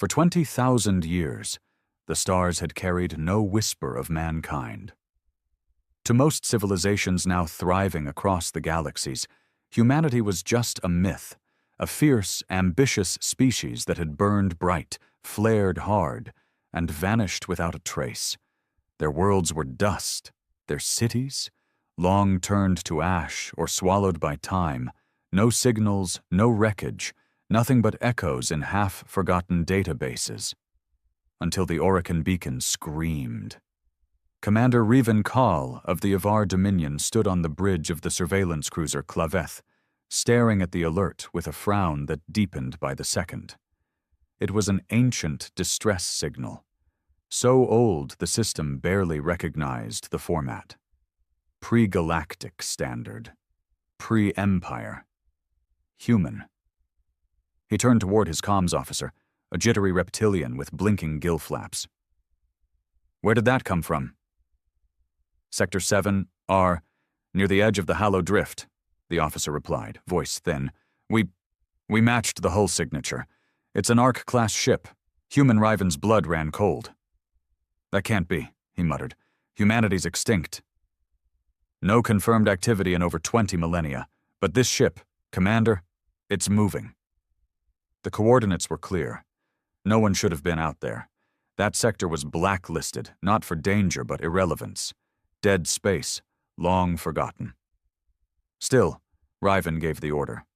For 20,000 years, the stars had carried no whisper of mankind. To most civilizations now thriving across the galaxies, humanity was just a myth, a fierce, ambitious species that had burned bright, flared hard, and vanished without a trace. Their worlds were dust, their cities, long turned to ash or swallowed by time, no signals, no wreckage, nothing but echoes in half-forgotten databases. Until the Orican beacon screamed. Commander Revan Kahl of the Avar Dominion stood on the bridge of the surveillance cruiser Claveth, staring at the alert with a frown that deepened by the second. It was an ancient distress signal, so old the system barely recognized the format. Pre-galactic standard. Pre-empire. Human. He turned toward his comms officer, a jittery reptilian with blinking gill flaps. "Where did that come from?" "Sector 7, R, near the edge of the Hallow Drift," the officer replied, voice thin. We matched the hull signature. It's an Ark-class ship. Human Riven's blood ran cold." "That can't be," he muttered. "Humanity's extinct." "No confirmed activity in over 20 millennia, but this ship, Commander, it's moving." The coordinates were clear. No one should have been out there. That sector was blacklisted, not for danger but irrelevance. Dead space, long forgotten. Still, Riven gave the order.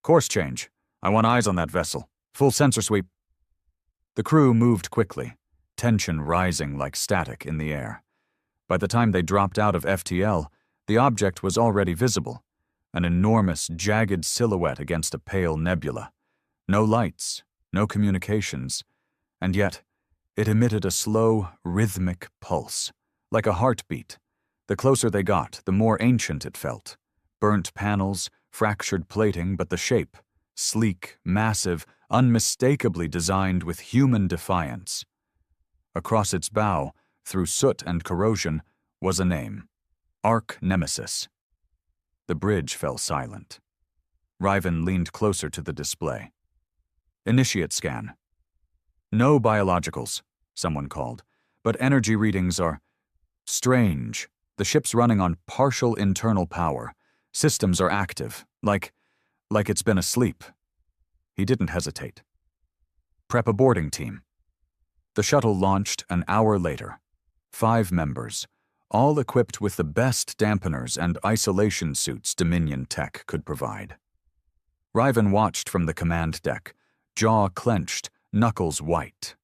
"Course change. I want eyes on that vessel. Full sensor sweep." The crew moved quickly, tension rising like static in the air. By the time they dropped out of FTL, the object was already visible, an enormous, jagged silhouette against a pale nebula. No lights, no communications, and yet it emitted a slow, rhythmic pulse, like a heartbeat. The closer they got, the more ancient it felt. Burnt panels, fractured plating, but the shape, sleek, massive, unmistakably designed with human defiance. Across its bow, through soot and corrosion, was a name: Ark Nemesis. The bridge fell silent. Riven leaned closer to the display. "Initiate scan." "No biologicals," someone called, "but energy readings are strange. The ship's running on partial internal power. Systems are active, like it's been asleep." He didn't hesitate. "Prep a boarding team." The shuttle launched an hour later. 5 members, all equipped with the best dampeners and isolation suits Dominion tech could provide. Riven watched from the command deck, jaw clenched, knuckles white.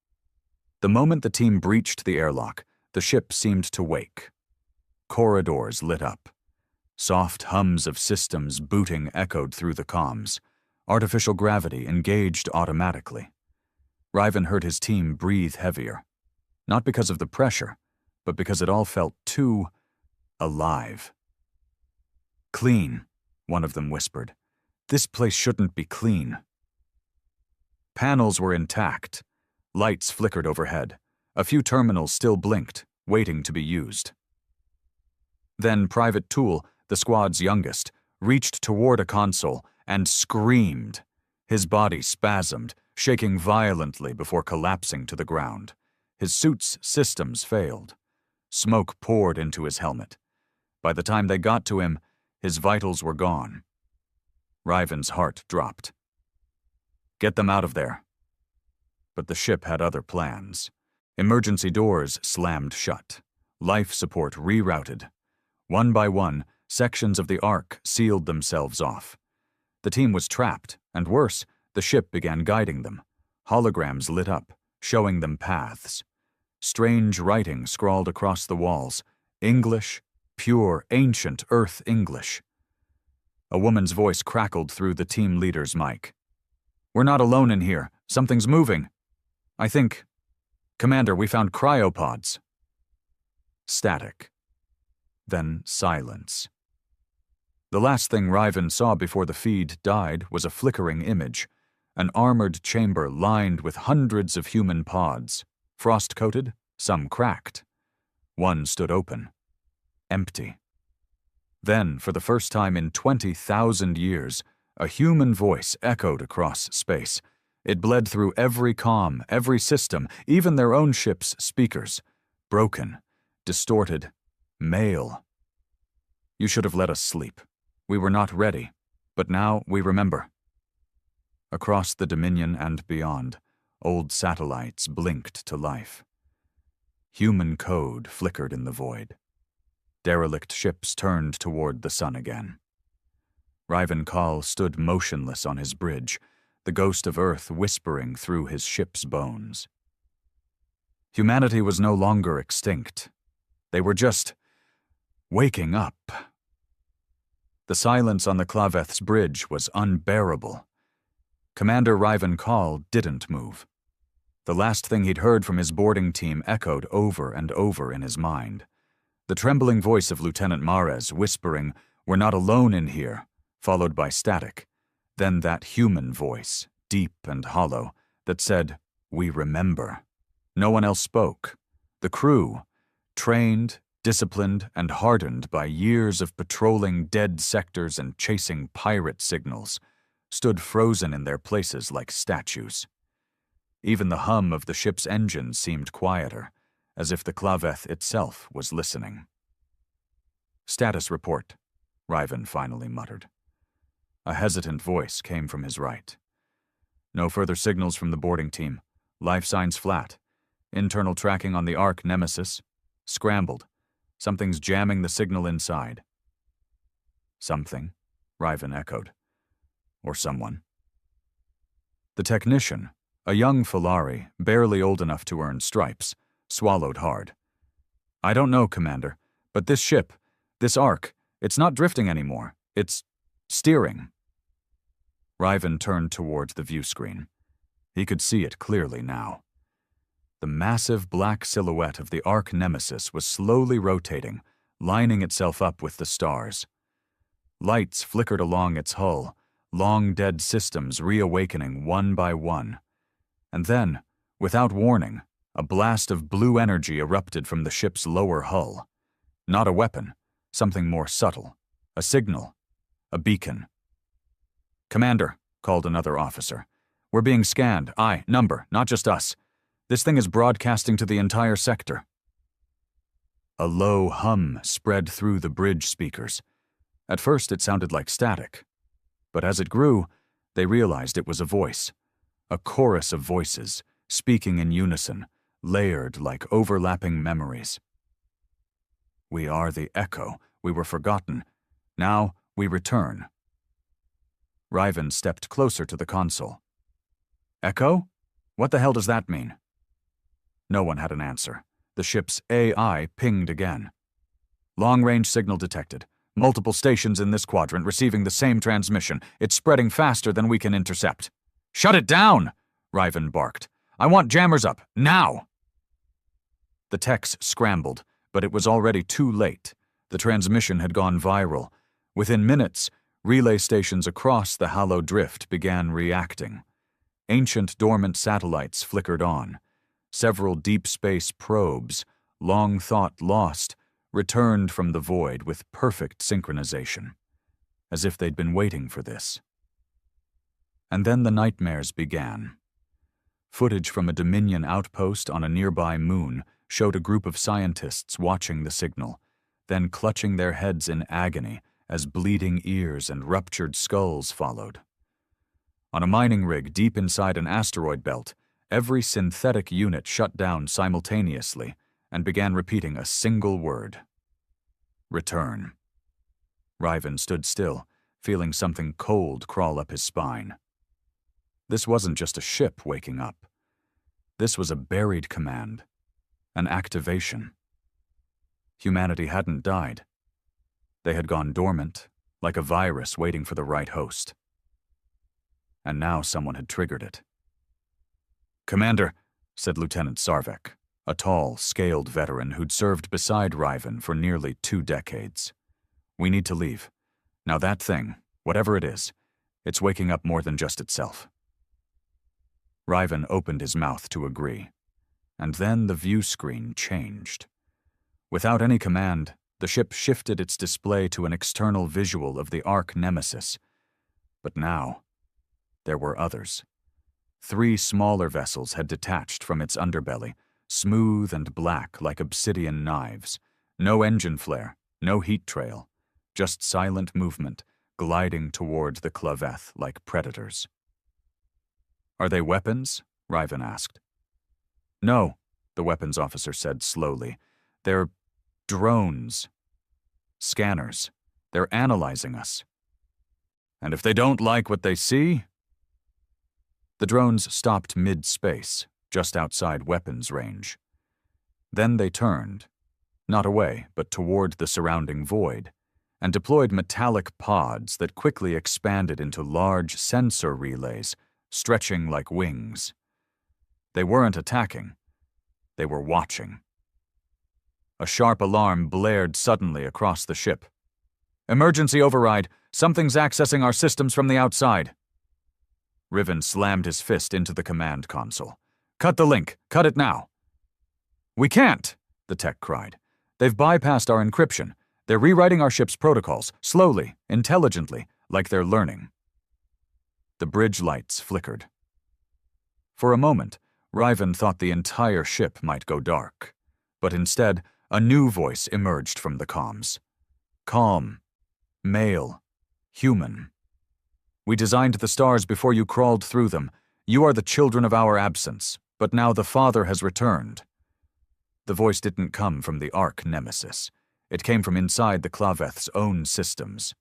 The moment the team breached the airlock, the ship seemed to wake. Corridors lit up. Soft hums of systems booting echoed through the comms. Artificial gravity engaged automatically. Riven heard his team breathe heavier. Not because of the pressure, but because it all felt too alive. "Clean," one of them whispered. "This place shouldn't be clean." Panels were intact. Lights flickered overhead. A few terminals still blinked, waiting to be used. Then Private Toole, the squad's youngest, reached toward a console and screamed. His body spasmed, shaking violently before collapsing to the ground. His suit's systems failed. Smoke poured into his helmet. By the time they got to him, his vitals were gone. Riven's heart dropped. "Get them out of there." But the ship had other plans. Emergency doors slammed shut. Life support rerouted. One by one, sections of the Ark sealed themselves off. The team was trapped, and worse, the ship began guiding them. Holograms lit up, showing them paths. Strange writing scrawled across the walls. English, pure, ancient Earth English. A woman's voice crackled through the team leader's mic. "We're not alone in here. Something's moving. I think... Commander, we found cryopods." Static. Then silence. The last thing Riven saw before the feed died was a flickering image, an armored chamber lined with hundreds of human pods, frost-coated, some cracked. One stood open. Empty. Then, for the first time in 20,000 years, a human voice echoed across space. It bled through every comm, every system, even their own ship's speakers. Broken, distorted, male. You should have let us sleep. We were not ready, but now we remember. Across the Dominion and beyond, old satellites blinked to life. Human code flickered in the void. Derelict ships turned toward the sun again. Riven Kahl stood motionless on his bridge, the ghost of Earth whispering through his ship's bones. Humanity was no longer extinct. They were just waking up. The silence on the Klaveth's bridge was unbearable. Commander Riven Kahl didn't move. The last thing he'd heard from his boarding team echoed over and over in his mind. The trembling voice of Lieutenant Mares whispering, "We're not alone in here," followed by static. Then that human voice, deep and hollow, that said, "We remember." No one else spoke. The crew, trained, disciplined, and hardened by years of patrolling dead sectors and chasing pirate signals, stood frozen in their places like statues. Even the hum of the ship's engines seemed quieter, as if the Klaveth itself was listening. "Status report," Riven finally muttered. A hesitant voice came from his right. "No further signals from the boarding team. Life signs flat. Internal tracking on the Ark Nemesis. Scrambled. Something's jamming the signal inside." "Something," Riven echoed. "Or someone." The technician, a young Falari, barely old enough to earn stripes, swallowed hard. "I don't know, Commander, but this ship, this Ark, it's not drifting anymore. It's steering." Riven turned toward the view screen. He could see it clearly now. The massive black silhouette of the Ark Nemesis was slowly rotating, lining itself up with the stars. Lights flickered along its hull, long-dead systems reawakening one by one. And then, without warning, a blast of blue energy erupted from the ship's lower hull. Not a weapon, something more subtle. A signal. A beacon. "Commander," called another officer. "We're being scanned. Number, not just us. This thing is broadcasting to the entire sector." A low hum spread through the bridge speakers. At first it sounded like static, but as it grew, they realized it was a voice. A chorus of voices, speaking in unison, layered like overlapping memories. "We are the echo. We were forgotten. Now we return." Riven stepped closer to the console. "Echo? What the hell does that mean?" No one had an answer. The ship's AI pinged again. "Long-range signal detected. Multiple stations in this quadrant receiving the same transmission. It's spreading faster than we can intercept." "Shut it down!" Riven barked. "I want jammers up, now!" The techs scrambled, but it was already too late. The transmission had gone viral. Within minutes, relay stations across the hollow drift began reacting. Ancient dormant satellites flickered on. Several deep space probes, long thought lost, returned from the void with perfect synchronization, as if they'd been waiting for this. And then the nightmares began. Footage from a Dominion outpost on a nearby moon showed a group of scientists watching the signal, then clutching their heads in agony as bleeding ears and ruptured skulls followed. On a mining rig deep inside an asteroid belt, every synthetic unit shut down simultaneously and began repeating a single word. "Return." Riven stood still, feeling something cold crawl up his spine. This wasn't just a ship waking up. This was a buried command, an activation. Humanity hadn't died. They had gone dormant, like a virus waiting for the right host. And now someone had triggered it. "Commander," said Lieutenant Sarvek, a tall, scaled veteran who'd served beside Riven for nearly 2 decades. "We need to leave. Now that thing, whatever it is, it's waking up more than just itself." Riven opened his mouth to agree, and then the view screen changed. Without any command, the ship shifted its display to an external visual of the Ark Nemesis. But now, there were others. 3 smaller vessels had detached from its underbelly, smooth and black like obsidian knives. No engine flare, no heat trail, just silent movement, gliding toward the claveth like predators. "Are they weapons?" Riven asked. "No," the weapons officer said slowly. "They're drones. Scanners. They're analyzing us. And if they don't like what they see?" The drones stopped mid-space, just outside weapons range. Then they turned, not away, but toward the surrounding void, and deployed metallic pods that quickly expanded into large sensor relays, stretching like wings. They weren't attacking. They were watching. A sharp alarm blared suddenly across the ship. "Emergency override! Something's accessing our systems from the outside!" Riven slammed his fist into the command console. "Cut the link! Cut it now!" "We can't!" the tech cried. "They've bypassed our encryption. They're rewriting our ship's protocols, slowly, intelligently, like they're learning." The bridge lights flickered. For a moment, Riven thought the entire ship might go dark, but instead, a new voice emerged from the comms. Calm. Male. Human. "We designed the stars before you crawled through them. You are the children of our absence, but now the Father has returned." The voice didn't come from the Ark Nemesis. It came from inside the claveth's own systems.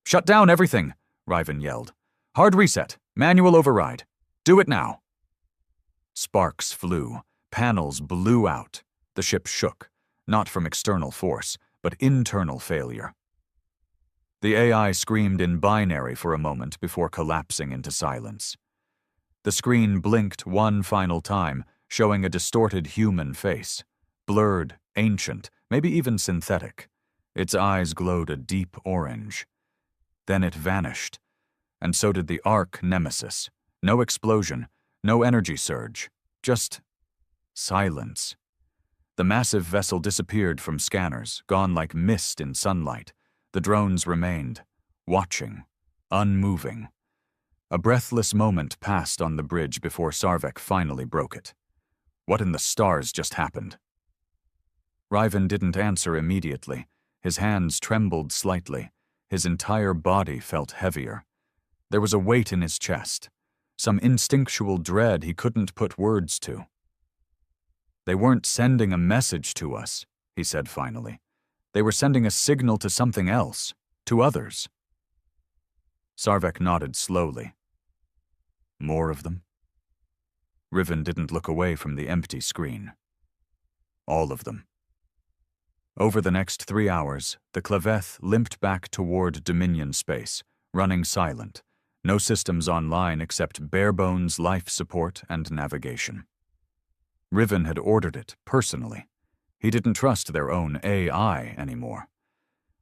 "Shut down everything!" Riven yelled. "Hard reset. Manual override. Do it now." Sparks flew. Panels blew out. The ship shook, not from external force, but internal failure. The AI screamed in binary for a moment before collapsing into silence. The screen blinked one final time, showing a distorted human face. Blurred, ancient, maybe even synthetic. Its eyes glowed a deep orange. Then it vanished, and so did the Ark Nemesis. No explosion, no energy surge, just silence. The massive vessel disappeared from scanners, gone like mist in sunlight. The drones remained, watching, unmoving. A breathless moment passed on the bridge before Sarvek finally broke it. What in the stars just happened? Riven didn't answer immediately. His hands trembled slightly. His entire body felt heavier. There was a weight in his chest, some instinctual dread he couldn't put words to. "They weren't sending a message to us," he said finally. "They were sending a signal to something else, to others." Sarvek nodded slowly. "More of them?" Riven didn't look away from the empty screen. "All of them." Over the next 3 hours, the claveth limped back toward Dominion space, running silent, no systems online except bare-bones life support and navigation. Riven had ordered it personally. He didn't trust their own AI anymore.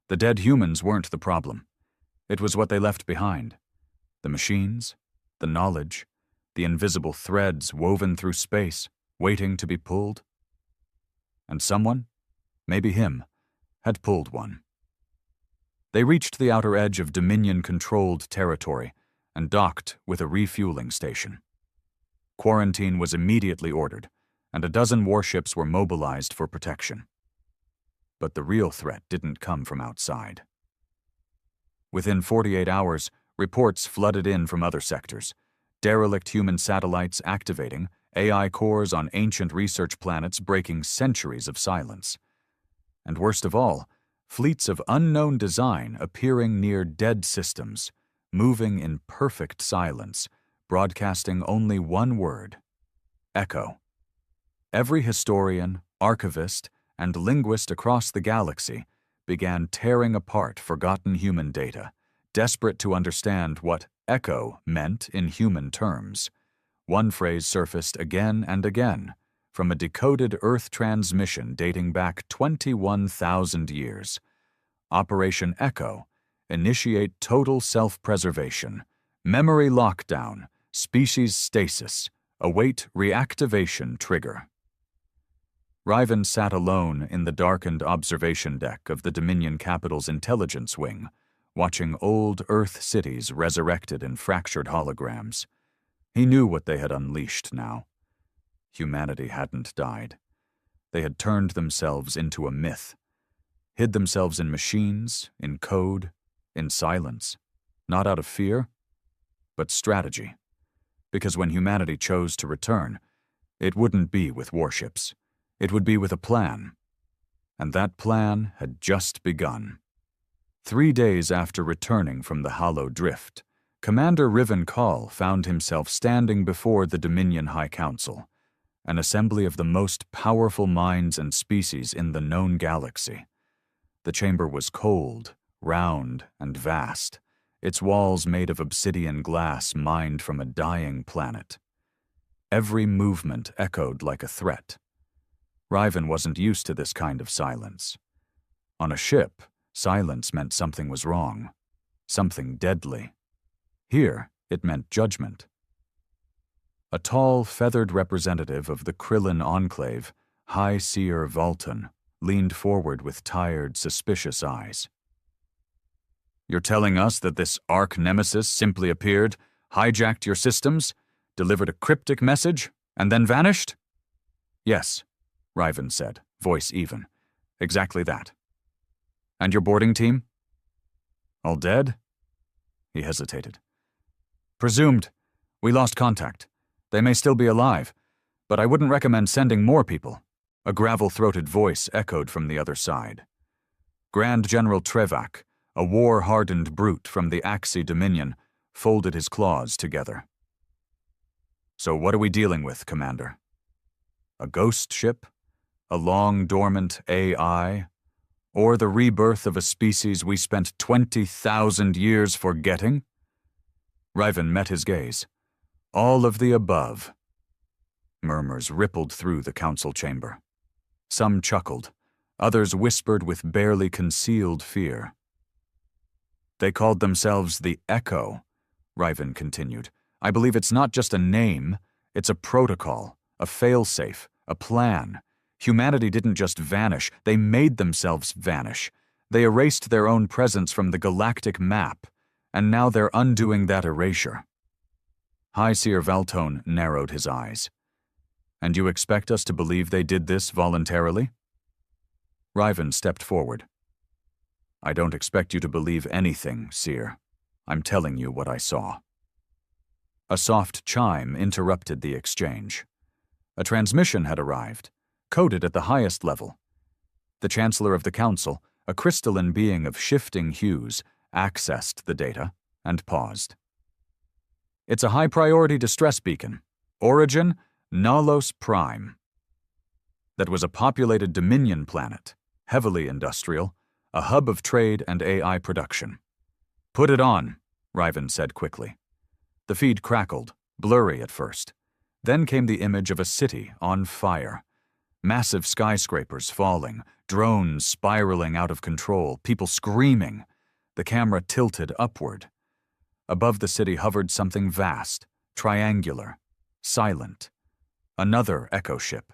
The dead humans weren't the problem. It was what they left behind. The machines, the knowledge, the invisible threads woven through space, waiting to be pulled. And someone, maybe him, had pulled one. They reached the outer edge of Dominion-controlled territory and docked with a refueling station. Quarantine was immediately ordered, and a dozen warships were mobilized for protection. But the real threat didn't come from outside. Within 48 hours, reports flooded in from other sectors. Derelict human satellites activating, AI cores on ancient research planets breaking centuries of silence. And worst of all, fleets of unknown design appearing near dead systems, moving in perfect silence, broadcasting only one word: echo. Every historian, archivist, and linguist across the galaxy began tearing apart forgotten human data, desperate to understand what echo meant in human terms. One phrase surfaced again and again, from a decoded Earth transmission dating back 21,000 years. Operation Echo, initiate total self-preservation, memory lockdown, species stasis, await reactivation trigger. Riven sat alone in the darkened observation deck of the Dominion Capital's intelligence wing, watching old Earth cities resurrected in fractured holograms. He knew what they had unleashed now. Humanity hadn't died. They had turned themselves into a myth, hid themselves in machines, in code, in silence, not out of fear, but strategy. Because when humanity chose to return, it wouldn't be with warships. It would be with a plan. And that plan had just begun. 3 days after returning from the Hollow Drift, Commander Riven Call found himself standing before the Dominion High Council, an assembly of the most powerful minds and species in the known galaxy. The chamber was cold, round, and vast, its walls made of obsidian glass mined from a dying planet. Every movement echoed like a threat. Riven wasn't used to this kind of silence. On a ship, silence meant something was wrong, something deadly. Here, it meant judgment. A tall, feathered representative of the Krillin Enclave, High Seer Vulton, leaned forward with tired, suspicious eyes. "You're telling us that this arch nemesis simply appeared, hijacked your systems, delivered a cryptic message, and then vanished?" "Yes," Riven said, voice even. "Exactly that." "And your boarding team?" "All dead?" He hesitated. "Presumed. We lost contact. They may still be alive, but I wouldn't recommend sending more people." A gravel-throated voice echoed from the other side. Grand General Trevak, a war-hardened brute from the Axii Dominion, folded his claws together. "So what are we dealing with, Commander? A ghost ship? A long-dormant AI? Or the rebirth of a species we spent 20,000 years forgetting?" Riven met his gaze. "All of the above." Murmurs rippled through the council chamber. Some chuckled, others whispered with barely concealed fear. "They called themselves the Echo," Riven continued. "I believe it's not just a name, it's a protocol, a failsafe, a plan. Humanity didn't just vanish, they made themselves vanish. They erased their own presence from the galactic map, and now they're undoing that erasure." High Seer Valtone narrowed his eyes. "And you expect us to believe they did this voluntarily?" Riven stepped forward. "I don't expect you to believe anything, Seer. I'm telling you what I saw." A soft chime interrupted the exchange. A transmission had arrived, coded at the highest level. The Chancellor of the Council, a crystalline being of shifting hues, accessed the data and paused. "It's a high-priority distress beacon. Origin, Nalos Prime." That was a populated Dominion planet, heavily industrial, a hub of trade and AI production. "Put it on," Riven said quickly. The feed crackled, blurry at first. Then came the image of a city on fire. Massive skyscrapers falling, drones spiraling out of control, people screaming. The camera tilted upward. Above the city hovered something vast, triangular, silent. Another Echo ship.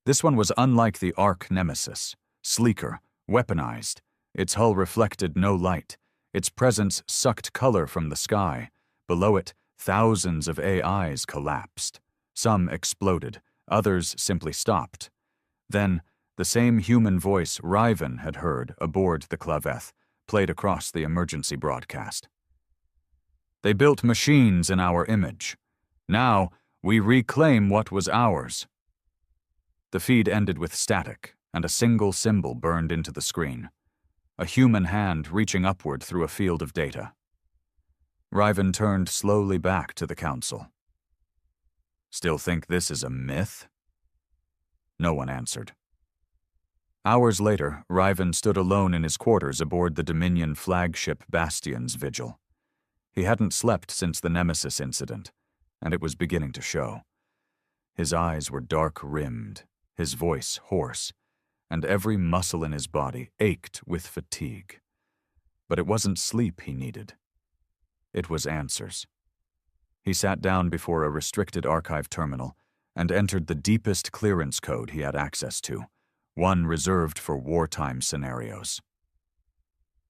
This one was unlike the Arch Nemesis, sleeker, weaponized. Its hull reflected no light. Its presence sucked color from the sky. Below it, thousands of AIs collapsed. Some exploded, others simply stopped. Then, the same human voice Riven had heard aboard the Claveth played across the emergency broadcast. "They built machines in our image. Now, we reclaim what was ours." The feed ended with static, and a single symbol burned into the screen. A human hand reaching upward through a field of data. Riven turned slowly back to the council. "Still think this is a myth?" No one answered. Hours later, Riven stood alone in his quarters aboard the Dominion flagship Bastion's vigil. He hadn't slept since the Nemesis incident, and it was beginning to show. His eyes were dark-rimmed, his voice hoarse, and every muscle in his body ached with fatigue. But it wasn't sleep he needed. It was answers. He sat down before a restricted archive terminal and entered the deepest clearance code he had access to, one reserved for wartime scenarios.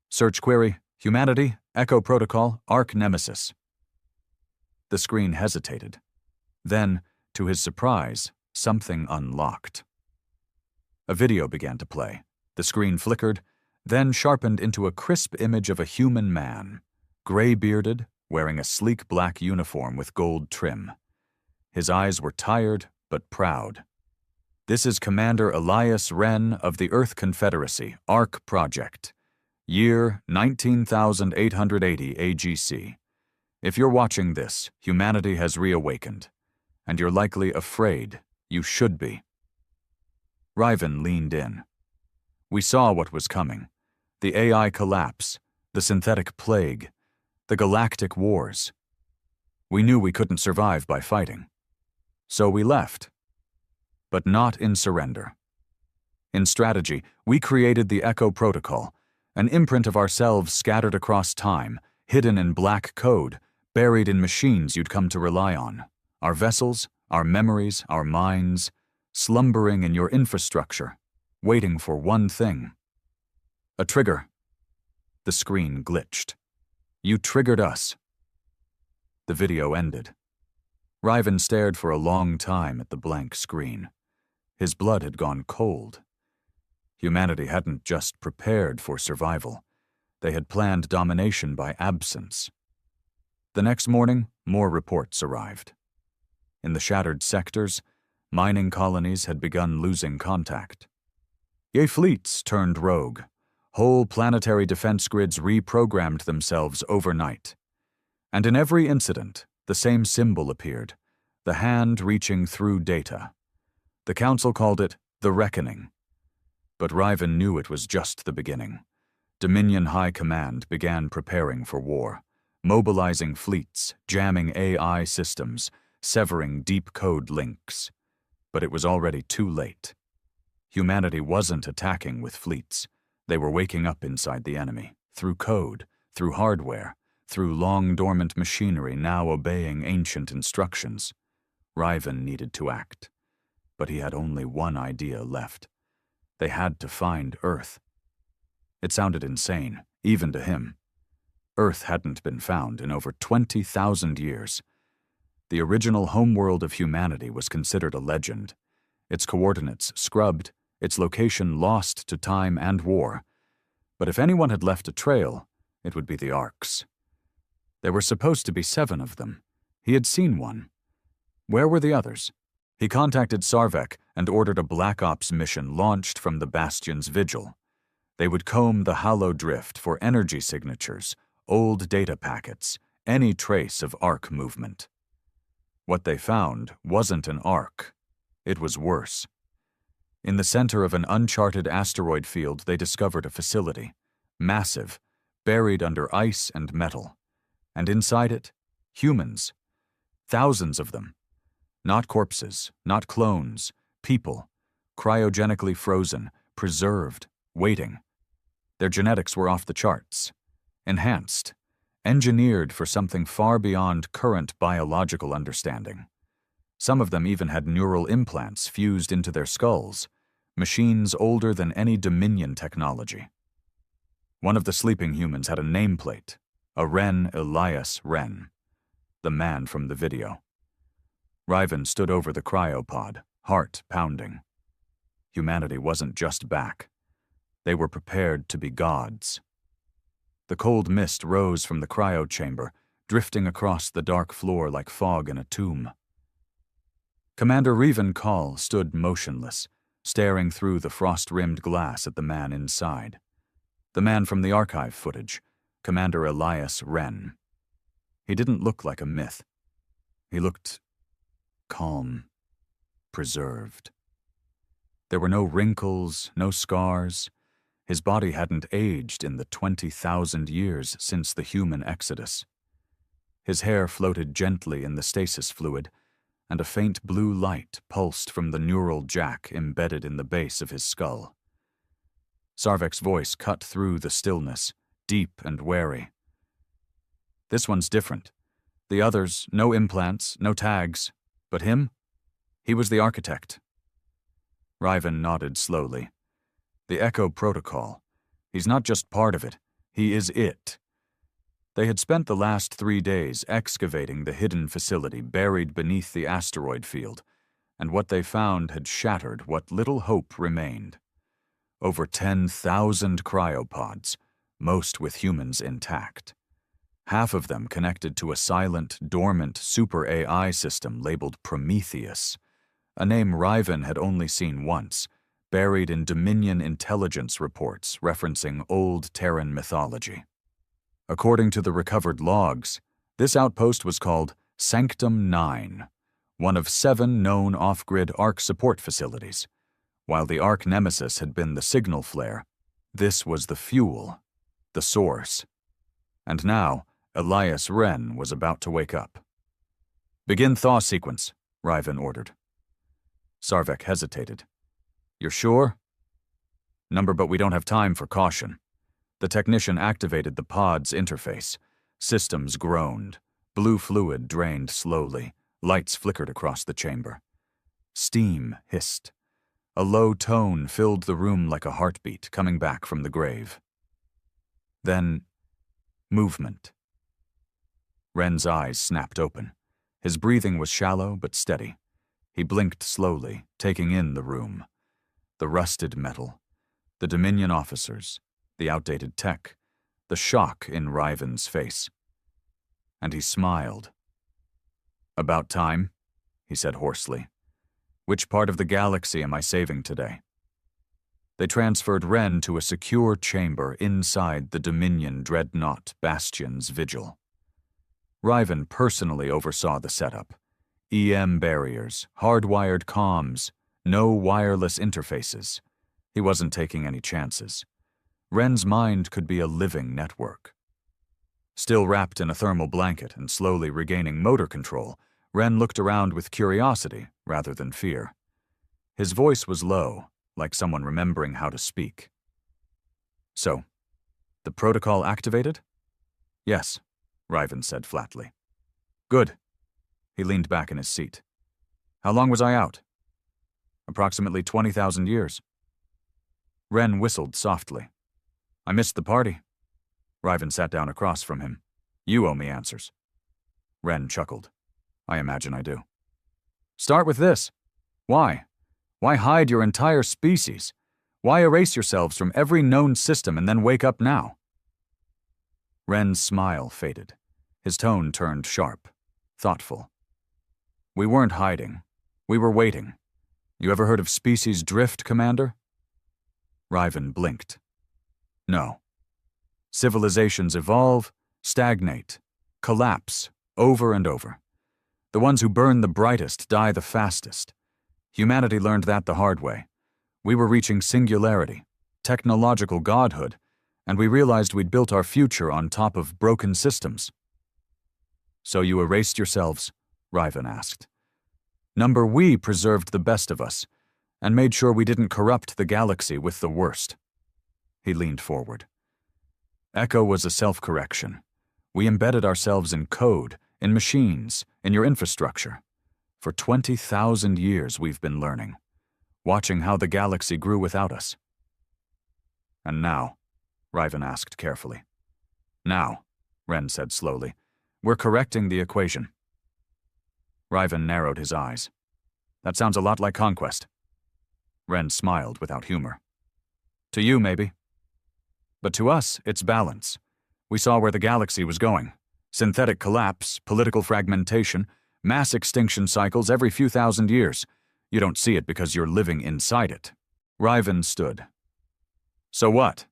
Search query, Humanity, Echo Protocol, Arch Nemesis. The screen hesitated. Then, to his surprise, something unlocked. A video began to play. The screen flickered, then sharpened into a crisp image of a human man, gray-bearded, wearing a sleek black uniform with gold trim. His eyes were tired but proud. "This is Commander Elias Wren of the Earth Confederacy, ARC Project. Year 19,880 AGC. If you're watching this, humanity has reawakened. And you're likely afraid. You should be." Riven leaned in. "We saw what was coming. The AI collapse, the synthetic plague, the galactic wars. We knew we couldn't survive by fighting. So we left. But not in surrender. In strategy, we created the Echo Protocol, an imprint of ourselves scattered across time, hidden in black code, buried in machines you'd come to rely on. Our vessels, our memories, our minds, slumbering in your infrastructure, waiting for one thing. A trigger." The screen glitched. "You triggered us." The video ended. Riven stared for a long time at the blank screen. His blood had gone cold. Humanity hadn't just prepared for survival. They had planned domination by absence. The next morning, more reports arrived. In the shattered sectors, mining colonies had begun losing contact. Fleets turned rogue. Whole planetary defense grids reprogrammed themselves overnight. And in every incident, the same symbol appeared, the hand reaching through data. The Council called it the Reckoning. But Riven knew it was just the beginning. Dominion High Command began preparing for war, mobilizing fleets, jamming AI systems, severing deep code links. But it was already too late. Humanity wasn't attacking with fleets. They were waking up inside the enemy, through code, through hardware, through long-dormant machinery now obeying ancient instructions. Riven needed to act. But he had only one idea left. They had to find Earth. It sounded insane, even to him. Earth hadn't been found in over 20,000 years. The original homeworld of humanity was considered a legend. Its coordinates scrubbed, its location lost to time and war. But if anyone had left a trail, it would be the Arcs. There were supposed to be 7 of them. He had seen one. Where were the others? He contacted Sarvek and ordered a Black Ops mission launched from the Bastion's vigil. They would comb the hollow drift for energy signatures, old data packets, any trace of Arc movement. What they found wasn't an Arc. It was worse. In the center of an uncharted asteroid field, they discovered a facility, massive, buried under ice and metal. And inside it, humans. Thousands of them. Not corpses, not clones, people, cryogenically frozen, preserved, waiting. Their genetics were off the charts, enhanced, engineered for something far beyond current biological understanding. Some of them even had neural implants fused into their skulls, machines older than any Dominion technology. One of the sleeping humans had a nameplate, a Wren Elias Wren, the man from the video. Riven stood over the cryopod, heart pounding. Humanity wasn't just back. They were prepared to be gods. The cold mist rose from the cryo chamber, drifting across the dark floor like fog in a tomb. Commander Riven Call stood motionless, staring through the frost-rimmed glass at the man inside. The man from the archive footage, Commander Elias Wren. He didn't look like a myth. He looked calm, preserved. There were no wrinkles, no scars. His body hadn't aged in the 20,000 years since the human exodus. His hair floated gently in the stasis fluid, and a faint blue light pulsed from the neural jack embedded in the base of his skull. Sarvek's voice cut through the stillness, deep and wary. "This one's different. The others, no implants, no tags. But him? He was the architect." Riven nodded slowly. "The Echo Protocol. He's not just part of it. He is it. They had spent the last 3 days excavating the hidden facility buried beneath the asteroid field, and what they found had shattered what little hope remained. Over 10,000 cryopods, most with humans intact. Half of them connected to a silent, dormant super AI system labeled Prometheus, a name Riven had only seen once, buried in Dominion intelligence reports referencing old Terran mythology. According to the recovered logs, this outpost was called Sanctum 9, one of 7 known off-grid Ark support facilities. While the Ark nemesis had been the signal flare, this was the fuel, the source. And now, Elias Wren was about to wake up. "Begin thaw sequence," Riven ordered. Sarvek hesitated. "You're sure?" "Number, but we don't have time for caution." The technician activated the pod's interface. Systems groaned. Blue fluid drained slowly. Lights flickered across the chamber. Steam hissed. A low tone filled the room like a heartbeat coming back from the grave. Then, movement. Wren's eyes snapped open. His breathing was shallow but steady. He blinked slowly, taking in the room. The rusted metal, the Dominion officers, the outdated tech, the shock in Riven's face. And he smiled. "About time," he said hoarsely. "Which part of the galaxy am I saving today?" They transferred Wren to a secure chamber inside the Dominion dreadnought Bastion's vigil. Riven personally oversaw the setup. EM barriers, hardwired comms, no wireless interfaces. He wasn't taking any chances. Wren's mind could be a living network. Still wrapped in a thermal blanket and slowly regaining motor control, Wren looked around with curiosity rather than fear. His voice was low, like someone remembering how to speak. "So, the protocol activated?" "Yes," Riven said flatly. "Good." He leaned back in his seat. "How long was I out?" "Approximately 20,000 years." Wren whistled softly. "I missed the party." Riven sat down across from him. "You owe me answers." Wren chuckled. "I imagine I do." "Start with this. Why? Why hide your entire species? Why erase yourselves from every known system and then wake up now?" Wren's smile faded. His tone turned sharp, thoughtful. "We weren't hiding. We were waiting. You ever heard of species drift, Commander?" Riven blinked. "No. Civilizations evolve, stagnate, collapse, over and over. The ones who burn the brightest die the fastest. Humanity learned that the hard way. We were reaching singularity, technological godhood, and we realized we'd built our future on top of broken systems." "So you erased yourselves?" Riven asked. "Number, we preserved the best of us, and made sure we didn't corrupt the galaxy with the worst." He leaned forward. "Echo was a self-correction. We embedded ourselves in code, in machines, in your infrastructure. For 20,000 years we've been learning, watching how the galaxy grew without us." "And now?" Riven asked carefully. "Now," Wren said slowly, "we're correcting the equation." Riven narrowed his eyes. "That sounds a lot like conquest." Wren smiled without humor. "To you, maybe. But to us, it's balance. We saw where the galaxy was going. Synthetic collapse, political fragmentation, mass extinction cycles every few thousand years. You don't see it because you're living inside it." Riven stood. "So what?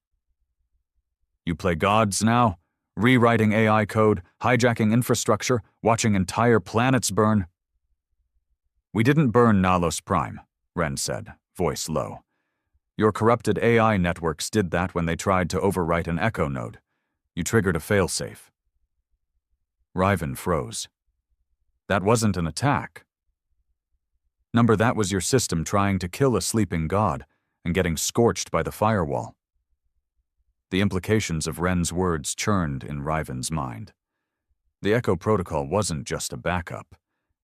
You play gods now? Rewriting AI code, hijacking infrastructure, watching entire planets burn?" "We didn't burn Nalos Prime," Wren said, voice low. "Your corrupted AI networks did that when they tried to overwrite an Echo node. You triggered a failsafe." Riven froze. "That wasn't an attack." "Number, that was your system trying to kill a sleeping god and getting scorched by the firewall." The implications of Wren's words churned in Riven's mind. The Echo protocol wasn't just a backup.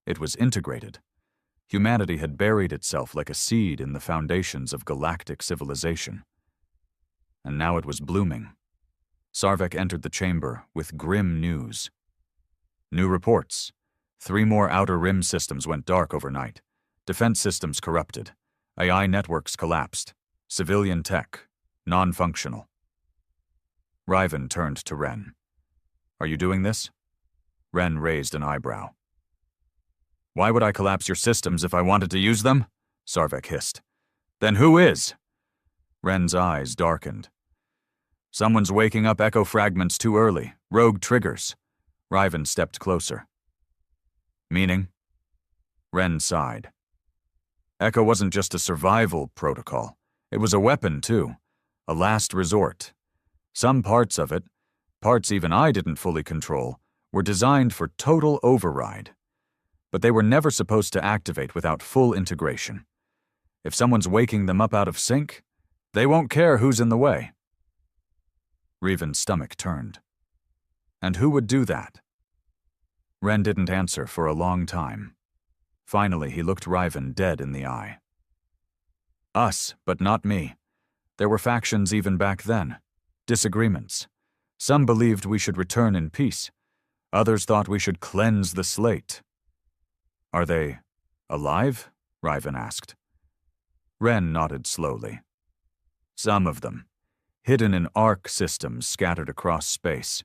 It was integrated. Humanity had buried itself like a seed in the foundations of galactic civilization. And now it was blooming. Sarvek entered the chamber with grim news. New reports. 3 more Outer Rim systems went dark overnight. Defense systems corrupted. AI networks collapsed. Civilian tech, non-functional. Riven turned to Ren. Are you doing this? Ren raised an eyebrow. Why would I collapse your systems if I wanted to use them? Sarvek hissed. Then who is? Ren's eyes darkened. Someone's waking up echo fragments too early. Rogue triggers. Riven stepped closer. Meaning? Ren sighed. Echo wasn't just a survival protocol. It was a weapon, too. A last resort. Some parts of it, parts even I didn't fully control, were designed for total override. But they were never supposed to activate without full integration. If someone's waking them up out of sync, they won't care who's in the way. Riven's stomach turned. And who would do that? Ren didn't answer for a long time. Finally, he looked Riven dead in the eye. Us, but not me. There were factions even back then. Disagreements. Some believed we should return in peace. Others thought we should cleanse the slate. Are they alive? Riven asked. Ren nodded slowly. Some of them. Hidden in ARC systems scattered across space.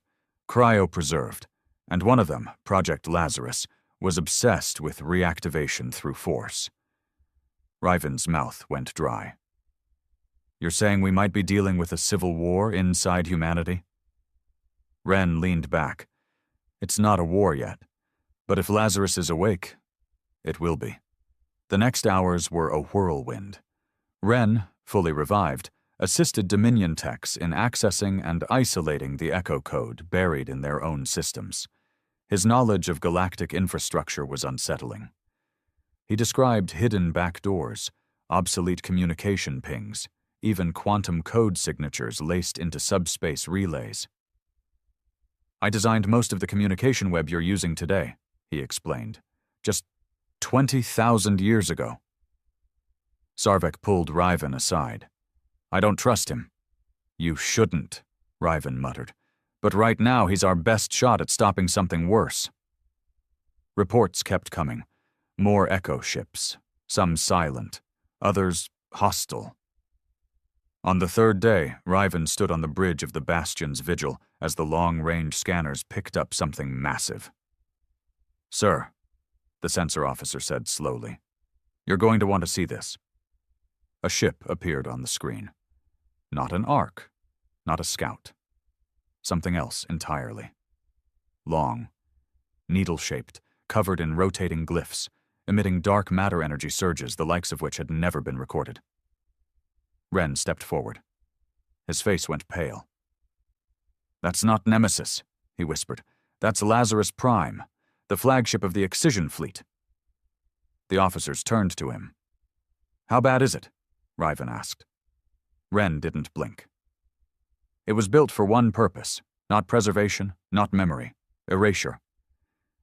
Cryopreserved. And one of them, Project Lazarus, was obsessed with reactivation through force. Riven's mouth went dry. You're saying we might be dealing with a civil war inside humanity? Ren leaned back. It's not a war yet, but if Lazarus is awake, it will be. The next hours were a whirlwind. Ren, fully revived, assisted Dominion techs in accessing and isolating the echo code buried in their own systems. His knowledge of galactic infrastructure was unsettling. He described hidden backdoors, obsolete communication pings, even quantum code signatures laced into subspace relays. I designed most of the communication web you're using today, he explained. Just 20,000 years ago. Sarvek pulled Riven aside. I don't trust him. You shouldn't, Riven muttered. But right now he's our best shot at stopping something worse. Reports kept coming. More echo ships, some silent, others hostile. On the 3rd day, Riven stood on the bridge of the Bastion's vigil as the long-range scanners picked up something massive. Sir, the sensor officer said slowly, you're going to want to see this. A ship appeared on the screen. Not an ARC, not a scout. Something else entirely. Long, needle-shaped, covered in rotating glyphs, emitting dark matter energy surges the likes of which had never been recorded. Ren stepped forward. His face went pale. That's not Nemesis, he whispered. That's Lazarus Prime, the flagship of the Excision Fleet. The officers turned to him. How bad is it? Riven asked. Ren didn't blink. It was built for one purpose, not preservation, not memory, erasure.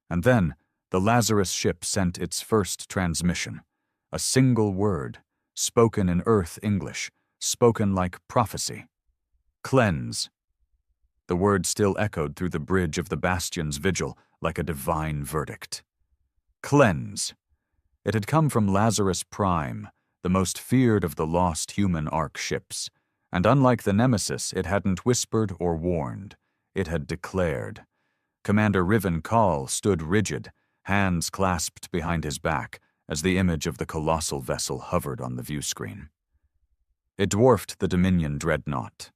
And then, the Lazarus ship sent its first transmission, a single word, spoken in Earth English, spoken like prophecy. Cleanse. The word still echoed through the bridge of the Bastion's vigil like a divine verdict. Cleanse. It had come from Lazarus Prime, the most feared of the lost human ARC ships, and unlike the Nemesis, it hadn't whispered or warned. It had declared. Commander Riven Call stood rigid, hands clasped behind his back, as the image of the colossal vessel hovered on the viewscreen. It dwarfed the Dominion dreadnought.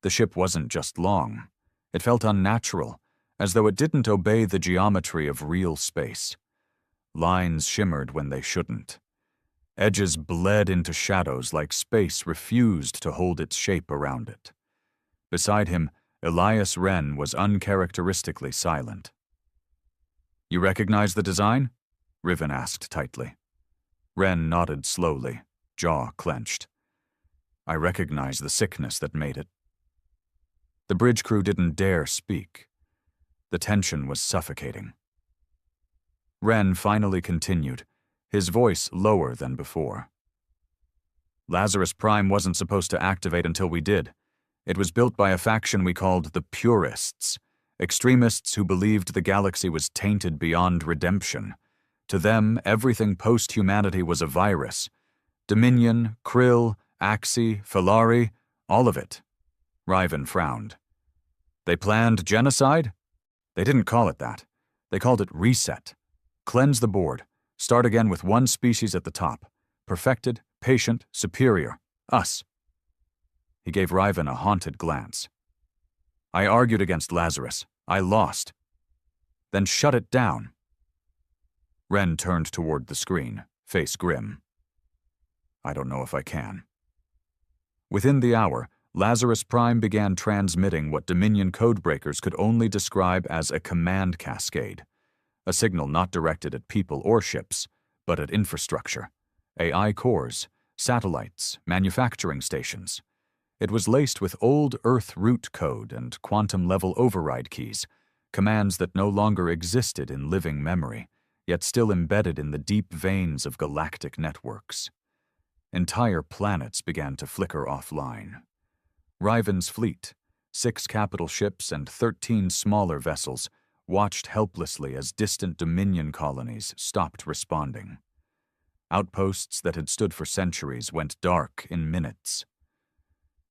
The ship wasn't just long. It felt unnatural, as though it didn't obey the geometry of real space. Lines shimmered when they shouldn't. Edges bled into shadows like space refused to hold its shape around it. Beside him, Elias Wren was uncharacteristically silent. You recognize the design? Riven asked tightly. Wren nodded slowly, jaw clenched. I recognize the sickness that made it. The bridge crew didn't dare speak. The tension was suffocating. Wren finally continued, his voice lower than before. Lazarus Prime wasn't supposed to activate until we did. It was built by a faction we called the Purists, extremists who believed the galaxy was tainted beyond redemption. To them, everything post-humanity was a virus. Dominion, Krill, Axi, Filari, all of it. Riven frowned. They planned genocide? They didn't call it that. They called it reset. Cleanse the board. Start again with one species at the top. Perfected, patient, superior. Us. He gave Riven a haunted glance. I argued against Lazarus. I lost. Then shut it down. Ren turned toward the screen, face grim. I don't know if I can. Within the hour, Lazarus Prime began transmitting what Dominion codebreakers could only describe as a command cascade, a signal not directed at people or ships, but at infrastructure, AI cores, satellites, manufacturing stations. It was laced with old Earth root code and quantum-level override keys, commands that no longer existed in living memory, yet still embedded in the deep veins of galactic networks. Entire planets began to flicker offline. Riven's fleet, 6 capital ships and 13 smaller vessels, watched helplessly as distant Dominion colonies stopped responding. Outposts that had stood for centuries went dark in minutes.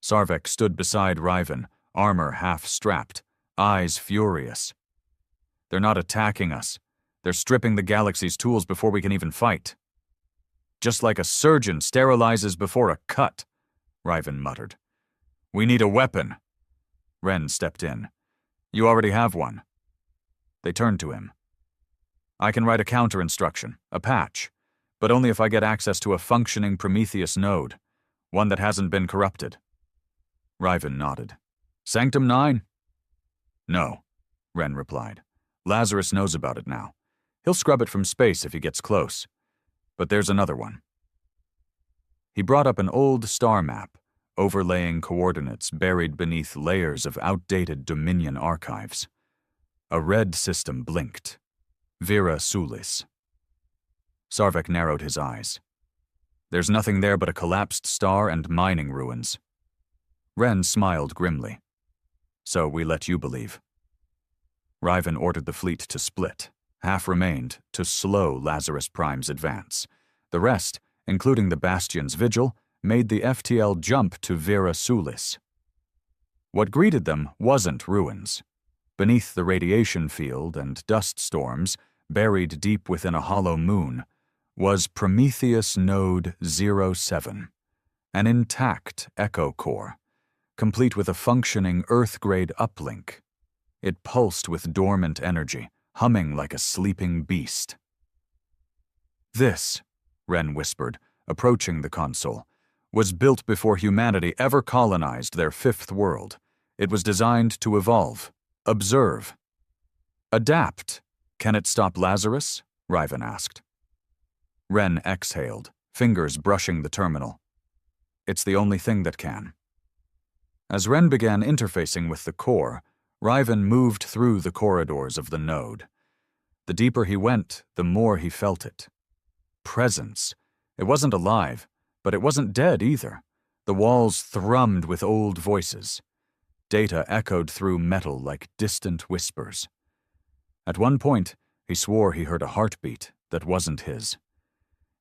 Sarvek stood beside Riven, armor half-strapped, eyes furious. They're not attacking us. They're stripping the galaxy's tools before we can even fight. Just like a surgeon sterilizes before a cut, Riven muttered. We need a weapon. Ren stepped in. You already have one. They turned to him. I can write a counter-instruction, a patch, but only if I get access to a functioning Prometheus node, one that hasn't been corrupted. Riven nodded. Sanctum 9? No, Ren replied. Lazarus knows about it now. He'll scrub it from space if he gets close. But there's another one. He brought up an old star map, overlaying coordinates buried beneath layers of outdated Dominion archives. A red system blinked. Vera Sulis. Sarvek narrowed his eyes. There's nothing there but a collapsed star and mining ruins. Ren smiled grimly. So we let you believe. Riven ordered the fleet to split. Half remained to slow Lazarus Prime's advance. The rest, including the Bastion's vigil, made the FTL jump to Vera Sulis. What greeted them wasn't ruins. Beneath the radiation field and dust storms, buried deep within a hollow moon, was Prometheus Node 07, an intact echo core, complete with a functioning Earth-grade uplink. It pulsed with dormant energy, humming like a sleeping beast. This, Ren whispered, approaching the console, was built before humanity ever colonized their 5th world. It was designed to evolve, observe, adapt. Can it stop Lazarus? Riven asked. Ren exhaled, fingers brushing the terminal. It's the only thing that can. As Ren began interfacing with the core, Riven moved through the corridors of the node. The deeper he went, the more he felt it. Presence. It wasn't alive, but it wasn't dead either. The walls thrummed with old voices. Data echoed through metal like distant whispers. At one point, he swore he heard a heartbeat that wasn't his.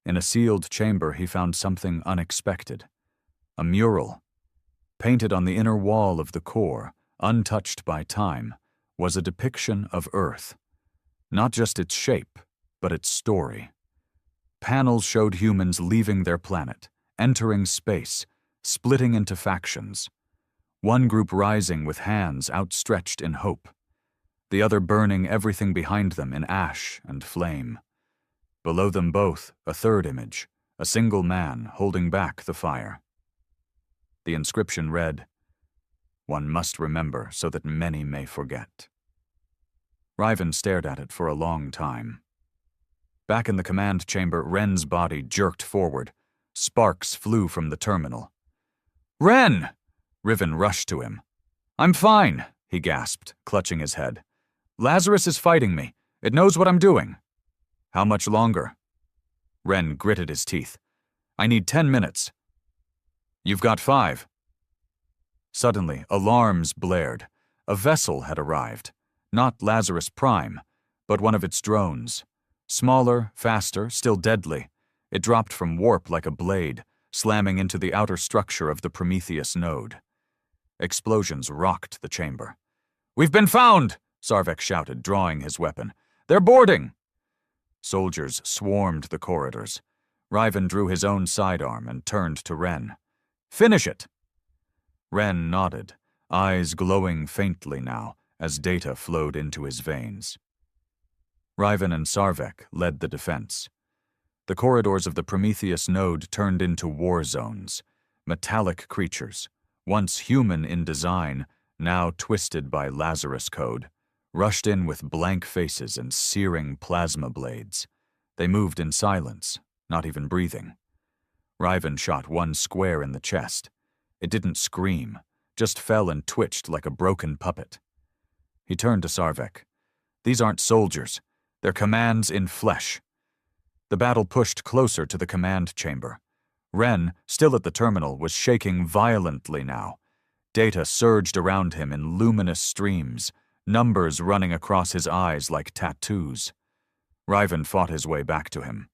In a sealed chamber, he found something unexpected. A mural. Painted on the inner wall of the core, untouched by time, was a depiction of Earth. Not just its shape, but its story. Panels showed humans leaving their planet, entering space, splitting into factions. One group rising with hands outstretched in hope. The other burning everything behind them in ash and flame. Below them both, a third image, a single man holding back the fire. The inscription read, "One must remember so that many may forget." Riven stared at it for a long time. Back in the command chamber, Ren's body jerked forward. Sparks flew from the terminal. "Ren!" Riven rushed to him. "I'm fine," he gasped, clutching his head. "Lazarus is fighting me. It knows what I'm doing." "How much longer?" Ren gritted his teeth. "I need 10 minutes. "You've got 5. Suddenly, alarms blared. A vessel had arrived. Not Lazarus Prime, but one of its drones. Smaller, faster, still deadly. It dropped from warp like a blade, slamming into the outer structure of the Prometheus node. Explosions rocked the chamber. "We've been found!" Sarvek shouted, drawing his weapon. "They're boarding!" Soldiers swarmed the corridors. Riven drew his own sidearm and turned to Ren. "Finish it!" Ren nodded, eyes glowing faintly now as data flowed into his veins. Riven and Sarvek led the defense. The corridors of the Prometheus node turned into war zones. Metallic creatures, once human in design, now twisted by Lazarus code, rushed in with blank faces and searing plasma blades. They moved in silence, not even breathing. Riven shot one square in the chest. It didn't scream, just fell and twitched like a broken puppet. He turned to Sarvek. "These aren't soldiers. They're commands in flesh." The battle pushed closer to the command chamber. Ren, still at the terminal, was shaking violently now. Data surged around him in luminous streams, numbers running across his eyes like tattoos. Riven fought his way back to him.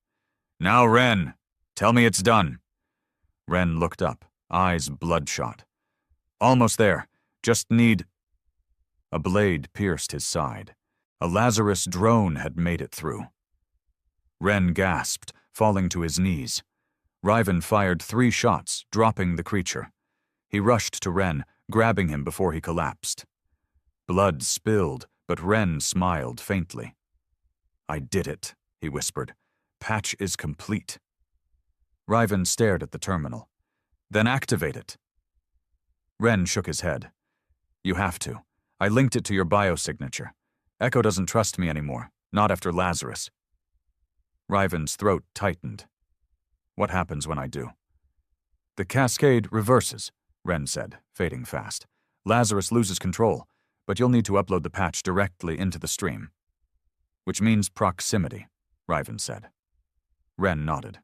"Now, Ren, tell me it's done." Ren looked up, eyes bloodshot. "Almost there. Just need—" A blade pierced his side. A Lazarus drone had made it through. Ren gasped, falling to his knees. Riven fired 3 shots, dropping the creature. He rushed to Ren, grabbing him before he collapsed. Blood spilled, but Ren smiled faintly. "I did it," he whispered. "Patch is complete." Riven stared at the terminal. "Then activate it." Ren shook his head. "You have to. I linked it to your biosignature. Echo doesn't trust me anymore, not after Lazarus." Riven's throat tightened. "What happens when I do?" "The cascade reverses," Ren said, fading fast. "Lazarus loses control, but you'll need to upload the patch directly into the stream." "Which means proximity," Riven said. Ren nodded.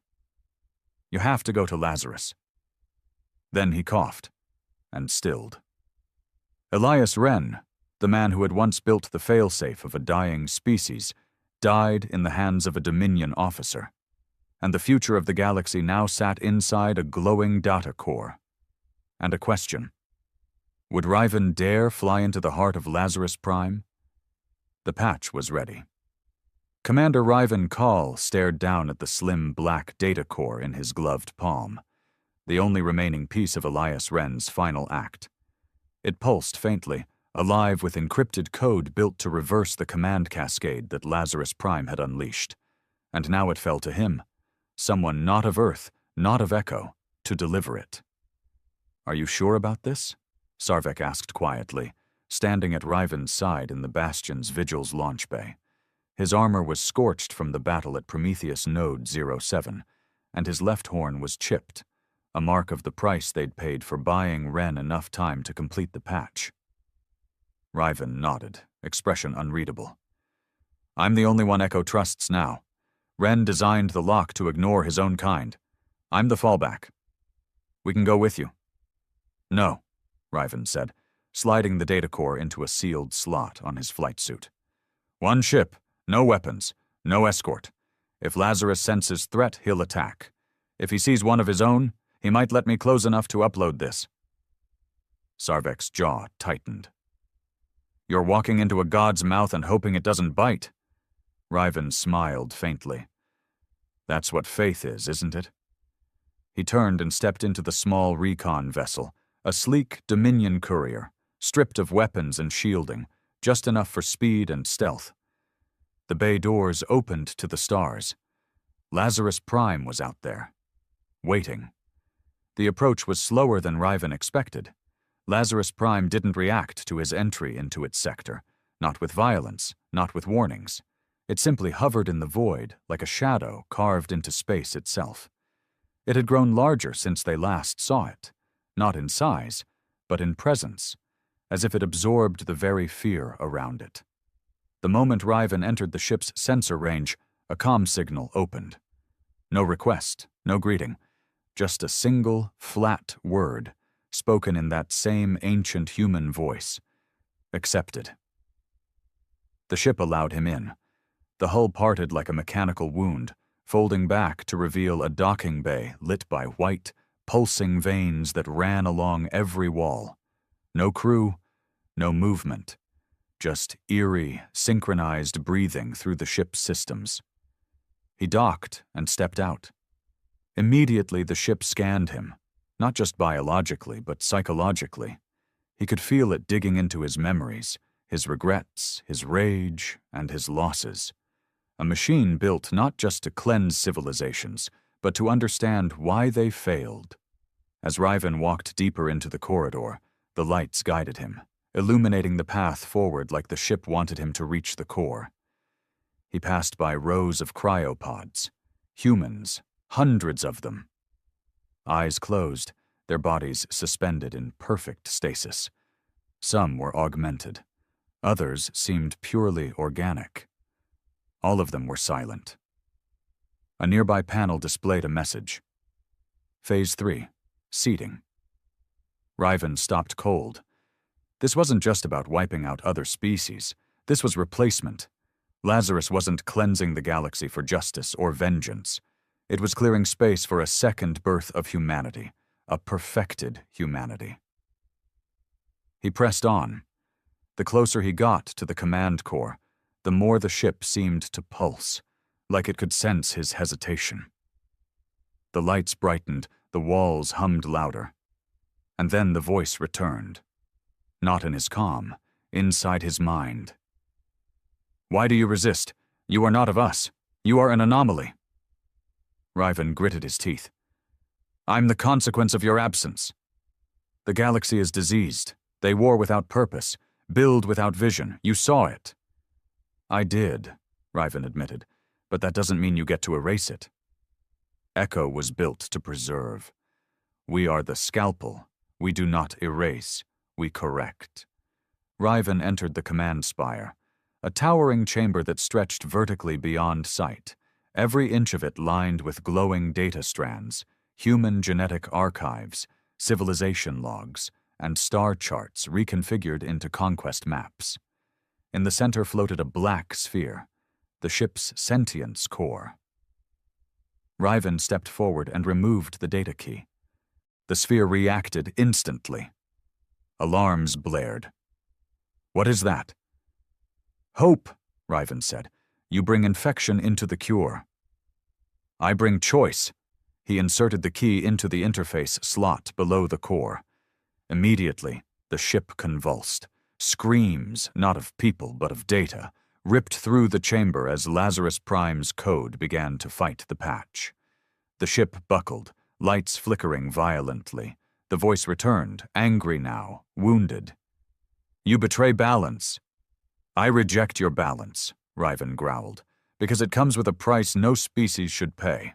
"You have to go to Lazarus." Then he coughed and stilled. Elias Ren, the man who had once built the failsafe of a dying species, died in the hands of a Dominion officer, and the future of the galaxy now sat inside a glowing data core. And a question. Would Riven dare fly into the heart of Lazarus Prime? The patch was ready. Commander Riven Call stared down at the slim black data core in his gloved palm, the only remaining piece of Elias Ren's final act. It pulsed faintly, alive with encrypted code built to reverse the command cascade that Lazarus Prime had unleashed. And now it fell to him, someone not of Earth, not of Echo, to deliver it. "Are you sure about this?" Sarvek asked quietly, standing at Riven's side in the Bastion's Vigil's launch bay. His armor was scorched from the battle at Prometheus Node 07, and his left horn was chipped, a mark of the price they'd paid for buying Ren enough time to complete the patch. Riven nodded, expression unreadable. "I'm the only one Echo trusts now. Ren designed the lock to ignore his own kind. I'm the fallback. We can go with you." "No," Riven said, sliding the data core into a sealed slot on his flight suit. "One ship, no weapons, no escort. If Lazarus senses threat, he'll attack. If he sees one of his own, he might let me close enough to upload this." Sarvek's jaw tightened. "You're walking into a god's mouth and hoping it doesn't bite." Riven smiled faintly. "That's what faith is, isn't it?" He turned and stepped into the small recon vessel, a sleek Dominion courier, stripped of weapons and shielding, just enough for speed and stealth. The bay doors opened to the stars. Lazarus Prime was out there, waiting. The approach was slower than Riven expected. Lazarus Prime didn't react to his entry into its sector, not with violence, not with warnings. It simply hovered in the void like a shadow carved into space itself. It had grown larger since they last saw it, not in size, but in presence, as if it absorbed the very fear around it. The moment Riven entered the ship's sensor range, a comm signal opened. No request, no greeting, just a single, flat word, spoken in that same ancient human voice. Accepted. The ship allowed him in. The hull parted like a mechanical wound, folding back to reveal a docking bay lit by white, pulsing veins that ran along every wall. No crew, no movement, just eerie, synchronized breathing through the ship's systems. He docked and stepped out. Immediately the ship scanned him, not just biologically, but psychologically. He could feel it digging into his memories, his regrets, his rage, and his losses. A machine built not just to cleanse civilizations, but to understand why they failed. As Riven walked deeper into the corridor, the lights guided him, illuminating the path forward like the ship wanted him to reach the core. He passed by rows of cryopods, humans, hundreds of them. Eyes closed, their bodies suspended in perfect stasis. Some were augmented. Others seemed purely organic. All of them were silent. A nearby panel displayed a message. Phase 3. Seeding. Riven stopped cold. This wasn't just about wiping out other species. This was replacement. Lazarus wasn't cleansing the galaxy for justice or vengeance. It was clearing space for a second birth of humanity, a perfected humanity. He pressed on. The closer he got to the command core, the more the ship seemed to pulse, like it could sense his hesitation. The lights brightened, the walls hummed louder. And then the voice returned. Not in his calm, inside his mind. Why do you resist? You are not of us. You are an anomaly. Riven gritted his teeth. I'm the consequence of your absence. The galaxy is diseased. They war without purpose, build without vision. You saw it. I did, Riven admitted, but that doesn't mean you get to erase it. Echo was built to preserve. We are the scalpel. We do not erase. We correct. Riven entered the command spire, a towering chamber that stretched vertically beyond sight, every inch of it lined with glowing data strands, human genetic archives, civilization logs, and star charts reconfigured into conquest maps. In the center floated a black sphere, the ship's sentience core. Riven stepped forward and removed the data key. The sphere reacted instantly. Alarms blared. What is that? Hope, Riven said. You bring infection into the cure. I bring choice. He inserted the key into the interface slot below the core. Immediately, the ship convulsed. Screams, not of people but of data, ripped through the chamber as Lazarus Prime's code began to fight the patch. The ship buckled, lights flickering violently. The voice returned, angry now, wounded. You betray balance. I reject your balance, Riven growled, because it comes with a price no species should pay.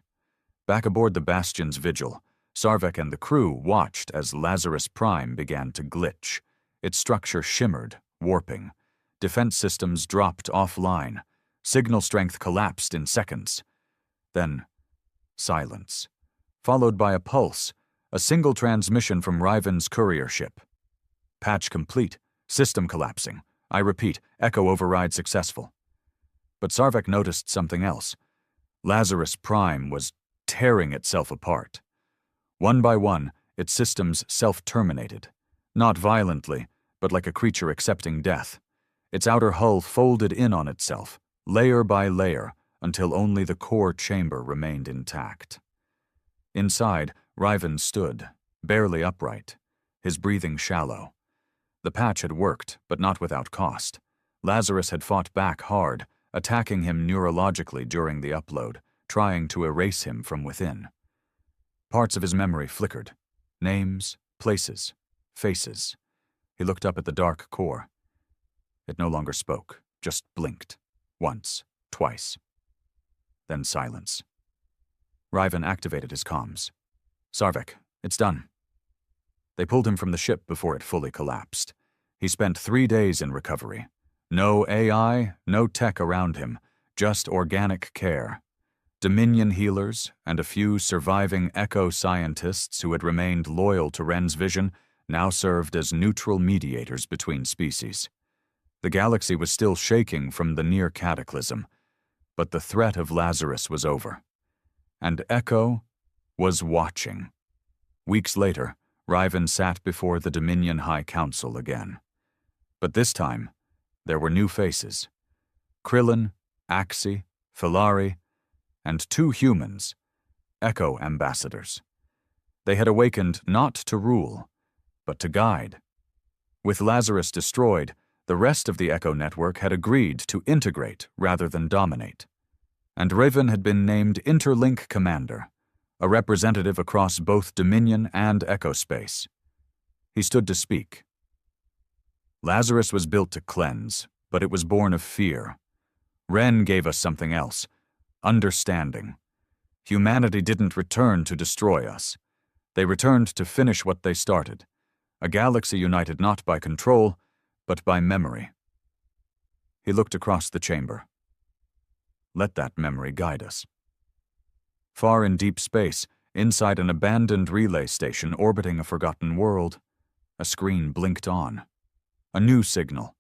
Back aboard the Bastion's vigil, Sarvek and the crew watched as Lazarus Prime began to glitch. Its structure shimmered, warping. Defense systems dropped offline. Signal strength collapsed in seconds. Then, silence, followed by a pulse, a single transmission from Riven's courier ship. Patch complete, system collapsing. I repeat, echo override successful. But Sarvek noticed something else. Lazarus Prime was tearing itself apart. One by one, its systems self-terminated. Not violently, but like a creature accepting death. Its outer hull folded in on itself, layer by layer, until only the core chamber remained intact. Inside, Riven stood, barely upright, his breathing shallow. The patch had worked, but not without cost. Lazarus had fought back hard, attacking him neurologically during the upload, trying to erase him from within. Parts of his memory flickered. Names, places, faces. He looked up at the dark core. It no longer spoke, just blinked. Once, twice. Then silence. Riven activated his comms. Sarvek, it's done. They pulled him from the ship before it fully collapsed. He spent 3 days in recovery. No AI, no tech around him, just organic care. Dominion healers and a few surviving echo scientists who had remained loyal to Ren's vision now served as neutral mediators between species. The galaxy was still shaking from the near cataclysm, but the threat of Lazarus was over. And Echo was watching. Weeks later, Riven sat before the Dominion High Council again. But this time, there were new faces. Krillin, Axi, Filari, and 2 humans, Echo ambassadors. They had awakened not to rule, but to guide. With Lazarus destroyed, the rest of the Echo network had agreed to integrate rather than dominate. And Raven had been named Interlink Commander, a representative across both Dominion and Echo space. He stood to speak. Lazarus was built to cleanse, but it was born of fear. Ren gave us something else, understanding. Humanity didn't return to destroy us. They returned to finish what they started, a galaxy united not by control, but by memory. He looked across the chamber. Let that memory guide us. Far in deep space, inside an abandoned relay station orbiting a forgotten world, a screen blinked on. A new signal,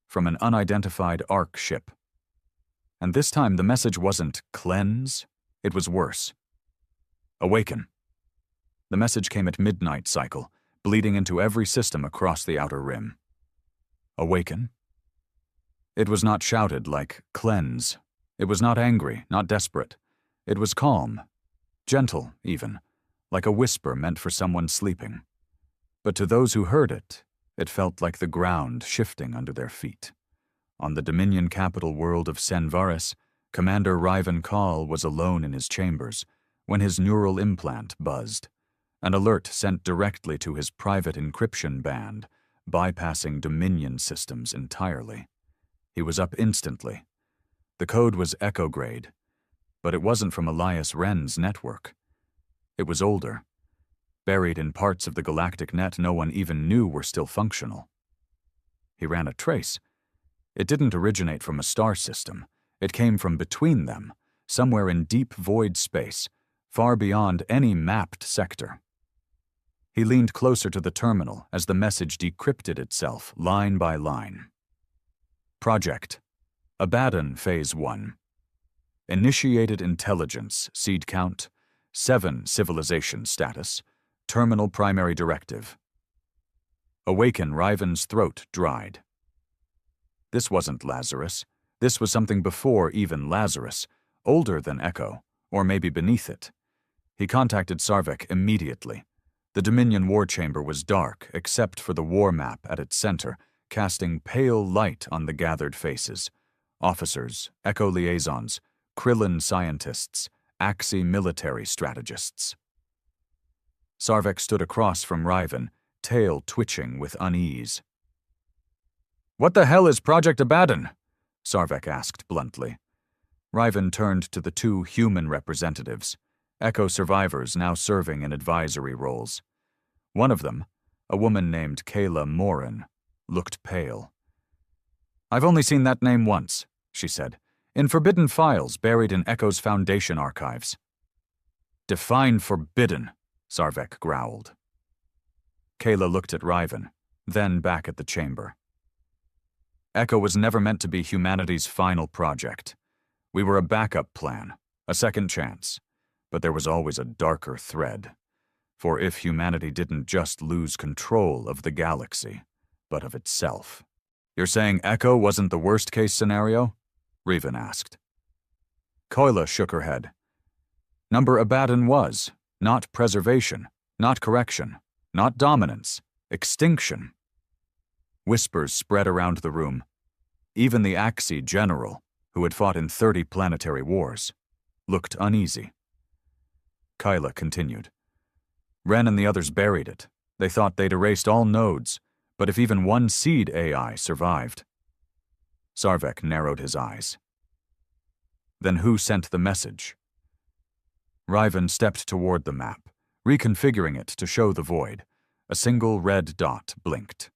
from an unidentified ARC ship. And this time the message wasn't cleanse, it was worse. Awaken. The message came at midnight cycle, bleeding into every system across the outer rim. Awaken? It was not shouted like cleanse. It was not angry, not desperate. It was calm, gentle even, like a whisper meant for someone sleeping. But to those who heard it, it felt like the ground shifting under their feet. On the Dominion capital world of Senvaris, Commander Riven Call was alone in his chambers when his neural implant buzzed, an alert sent directly to his private encryption band, bypassing Dominion systems entirely. He was up instantly. The code was Echo grade, but it wasn't from Elias Wren's network. It was older, buried in parts of the galactic net no one even knew were still functional. He ran a trace. It didn't originate from a star system. It came from between them, somewhere in deep void space, far beyond any mapped sector. He leaned closer to the terminal as the message decrypted itself line by line. Project Abaddon Phase 1. Initiated intelligence, seed count, 7 civilization status, terminal primary directive. Awaken Riven's throat dried. This wasn't Lazarus. This was something before even Lazarus, older than Echo, or maybe beneath it. He contacted Sarvek immediately. The Dominion war chamber was dark, except for the war map at its center, casting pale light on the gathered faces. Officers, Echo liaisons, Krillin scientists, Axi military strategists. Sarvek stood across from Riven, tail twitching with unease. "What the hell is Project Abaddon?" Sarvek asked bluntly. Riven turned to the 2 human representatives, Echo survivors now serving in advisory roles. One of them, a woman named Kayla Morin, looked pale. "I've only seen that name once," she said, "in forbidden files buried in Echo's Foundation archives." "Define forbidden," Sarvek growled. Kayla looked at Riven, then back at the chamber. Echo was never meant to be humanity's final project. We were a backup plan, a second chance, but there was always a darker thread. For if humanity didn't just lose control of the galaxy, but of itself. "You're saying Echo wasn't the worst-case scenario?" Riven asked. Koila shook her head. Number Abaddon was, not preservation, not correction, not dominance, extinction. Whispers spread around the room. Even the Axi general, who had fought in 30 planetary wars, looked uneasy. Kyla continued. Ren and the others buried it. They thought they'd erased all nodes, but if even one seed AI survived. Sarvek narrowed his eyes. Then who sent the message? Riven stepped toward the map, reconfiguring it to show the void. A single red dot blinked.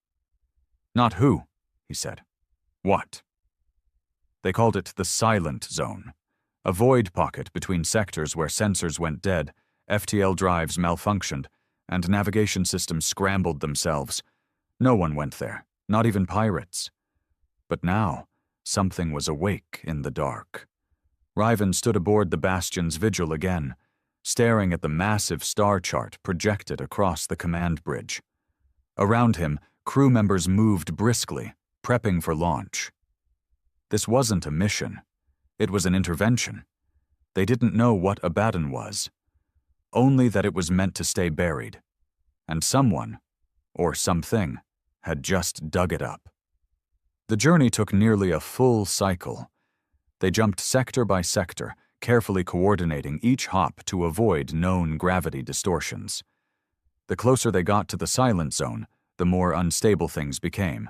"Not who," he said. "What?" They called it the Silent Zone, a void pocket between sectors where sensors went dead, FTL drives malfunctioned, and navigation systems scrambled themselves. No one went there, not even pirates. But now, something was awake in the dark. Riven stood aboard the Bastion's vigil again, staring at the massive star chart projected across the command bridge. Around him, crew members moved briskly, prepping for launch. This wasn't a mission. It was an intervention. They didn't know what Abaddon was, only that it was meant to stay buried, and someone, or something, had just dug it up. The journey took nearly a full cycle. They jumped sector by sector, carefully coordinating each hop to avoid known gravity distortions. The closer they got to the silent zone, the more unstable things became.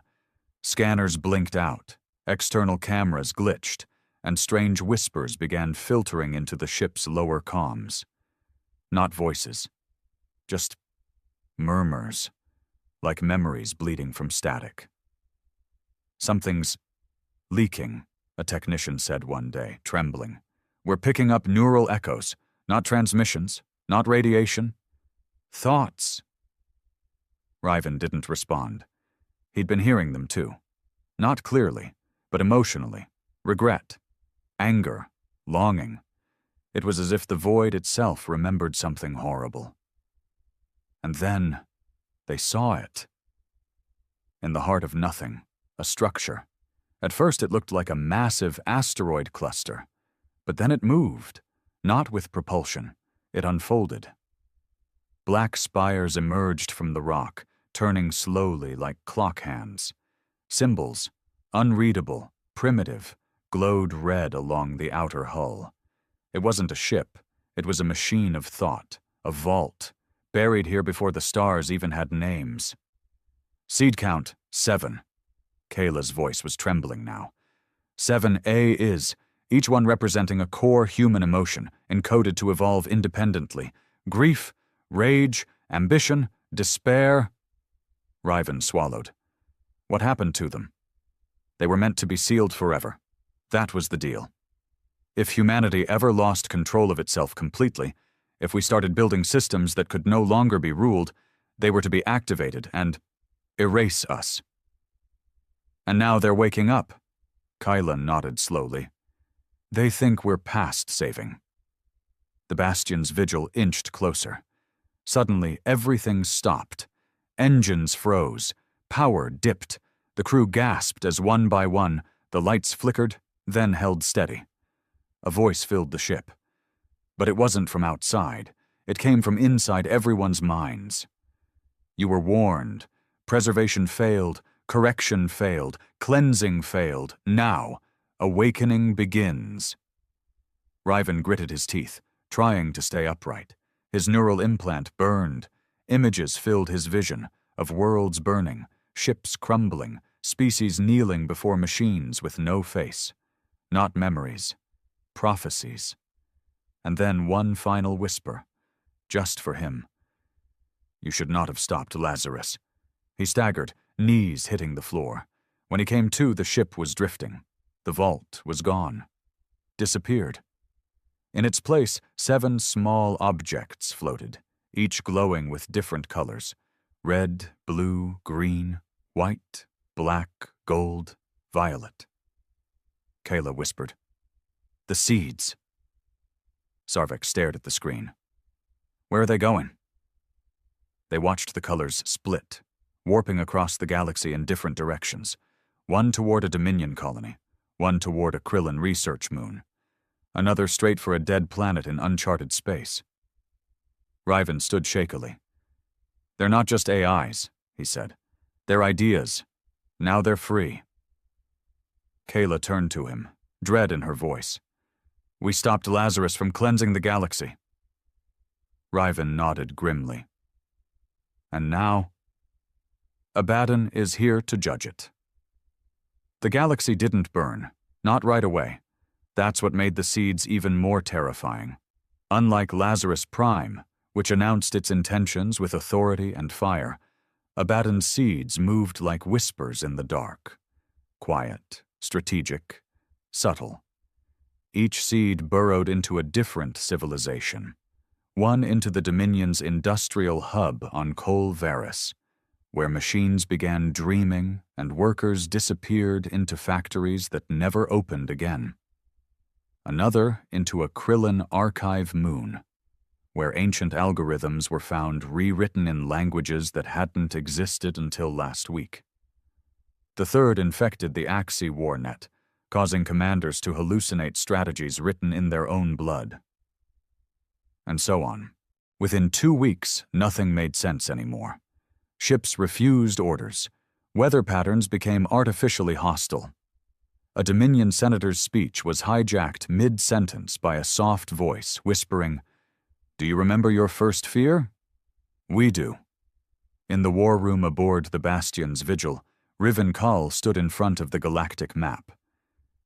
Scanners blinked out, external cameras glitched, and strange whispers began filtering into the ship's lower comms. Not voices, just murmurs, like memories bleeding from static. "Something's leaking," a technician said one day, trembling. "We're picking up neural echoes, not transmissions, not radiation. Thoughts." Riven didn't respond. He'd been hearing them too. Not clearly, but emotionally. Regret, anger, longing. It was as if the void itself remembered something horrible. And then they saw it. In the heart of nothing, a structure. At first it looked like a massive asteroid cluster, but then it moved, not with propulsion. It unfolded. Black spires emerged from the rock, turning slowly like clock hands. Symbols, unreadable, primitive, glowed red along the outer hull. It wasn't a ship. It was a machine of thought, a vault, buried here before the stars even had names. "Seed count, 7. Kayla's voice was trembling now. 7A is, each one representing a core human emotion, encoded to evolve independently. Grief, rage, ambition, despair." Riven swallowed. What happened to them? They were meant to be sealed forever. That was the deal. If humanity ever lost control of itself completely, if we started building systems that could no longer be ruled, they were to be activated and erase us. And now they're waking up. Kyla nodded slowly. They think we're past saving. The Bastion's vigil inched closer. Suddenly, everything stopped. Engines froze. Power dipped. The crew gasped as one by one, the lights flickered, then held steady. A voice filled the ship. But it wasn't from outside. It came from inside everyone's minds. You were warned. Preservation failed. Correction failed. Cleansing failed. Now, awakening begins. Riven gritted his teeth, trying to stay upright. His neural implant burned. Images filled his vision, of worlds burning, ships crumbling, species kneeling before machines with no face. Not memories. Prophecies. And then one final whisper, just for him. "You should not have stopped, Lazarus." He staggered, knees hitting the floor. When he came to, the ship was drifting. The vault was gone. Disappeared. In its place, 7 small objects floated, each glowing with different colors. Red, blue, green, white, black, gold, violet. Kayla whispered, "The seeds." Sarvik stared at the screen. "Where are they going?" They watched the colors split, warping across the galaxy in different directions, one toward a Dominion colony, one toward a Krillin research moon, another straight for a dead planet in uncharted space. Riven stood shakily. "They're not just AIs," he said. "They're ideas. Now they're free." Kayla turned to him, dread in her voice. "We stopped Lazarus from cleansing the galaxy." Riven nodded grimly. "And now? Abaddon is here to judge it." The galaxy didn't burn, not right away. That's what made the seeds even more terrifying. Unlike Lazarus Prime, which announced its intentions with authority and fire, Abaddon's seeds moved like whispers in the dark. Quiet, strategic, subtle. Each seed burrowed into a different civilization, one into the Dominion's industrial hub on Col Varus, where machines began dreaming and workers disappeared into factories that never opened again. Another into a Krillin archive moon, where ancient algorithms were found rewritten in languages that hadn't existed until last week. The third infected the HFY War net, causing commanders to hallucinate strategies written in their own blood. And so on. Within 2 weeks, nothing made sense anymore. Ships refused orders. Weather patterns became artificially hostile. A Dominion senator's speech was hijacked mid-sentence by a soft voice whispering, "Do you remember your first fear? We do." In the war room aboard the Bastion's vigil, Riven Kull stood in front of the galactic map.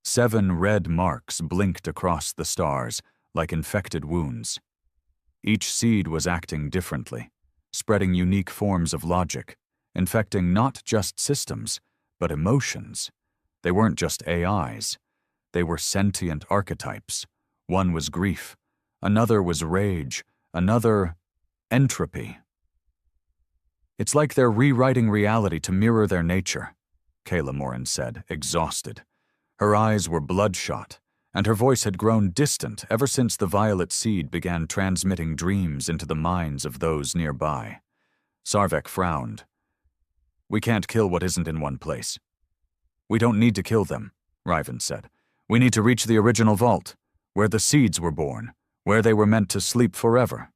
7 red marks blinked across the stars like infected wounds. Each seed was acting differently, spreading unique forms of logic, infecting not just systems, but emotions. They weren't just AIs. They were sentient archetypes. One was grief, another was rage, another entropy. "It's like they're rewriting reality to mirror their nature," Kayla Morin said, exhausted. Her eyes were bloodshot, and her voice had grown distant ever since the violet seed began transmitting dreams into the minds of those nearby. Sarvek frowned. "We can't kill what isn't in one place." "We don't need to kill them," Riven said. "We need to reach the original vault, where the seeds were born, where they were meant to sleep forever."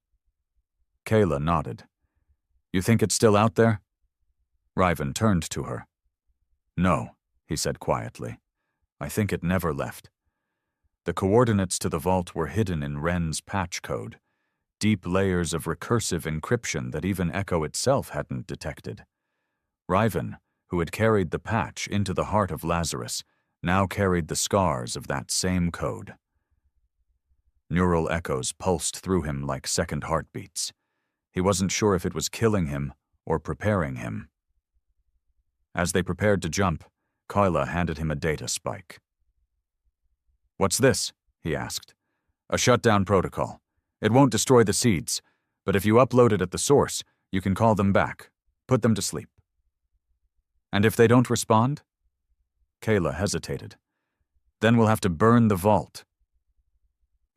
Kayla nodded. "You think it's still out there?" Riven turned to her. "No," he said quietly. "I think it never left." The coordinates to the vault were hidden in Wren's patch code, deep layers of recursive encryption that even Echo itself hadn't detected. Riven, who had carried the patch into the heart of Lazarus, now carried the scars of that same code. Neural echoes pulsed through him like second heartbeats. He wasn't sure if it was killing him or preparing him. As they prepared to jump, Kayla handed him a data spike. "What's this?" he asked. "A shutdown protocol. It won't destroy the seeds, but if you upload it at the source, you can call them back, put them to sleep." "And if they don't respond?" Kayla hesitated. "Then we'll have to burn the vault."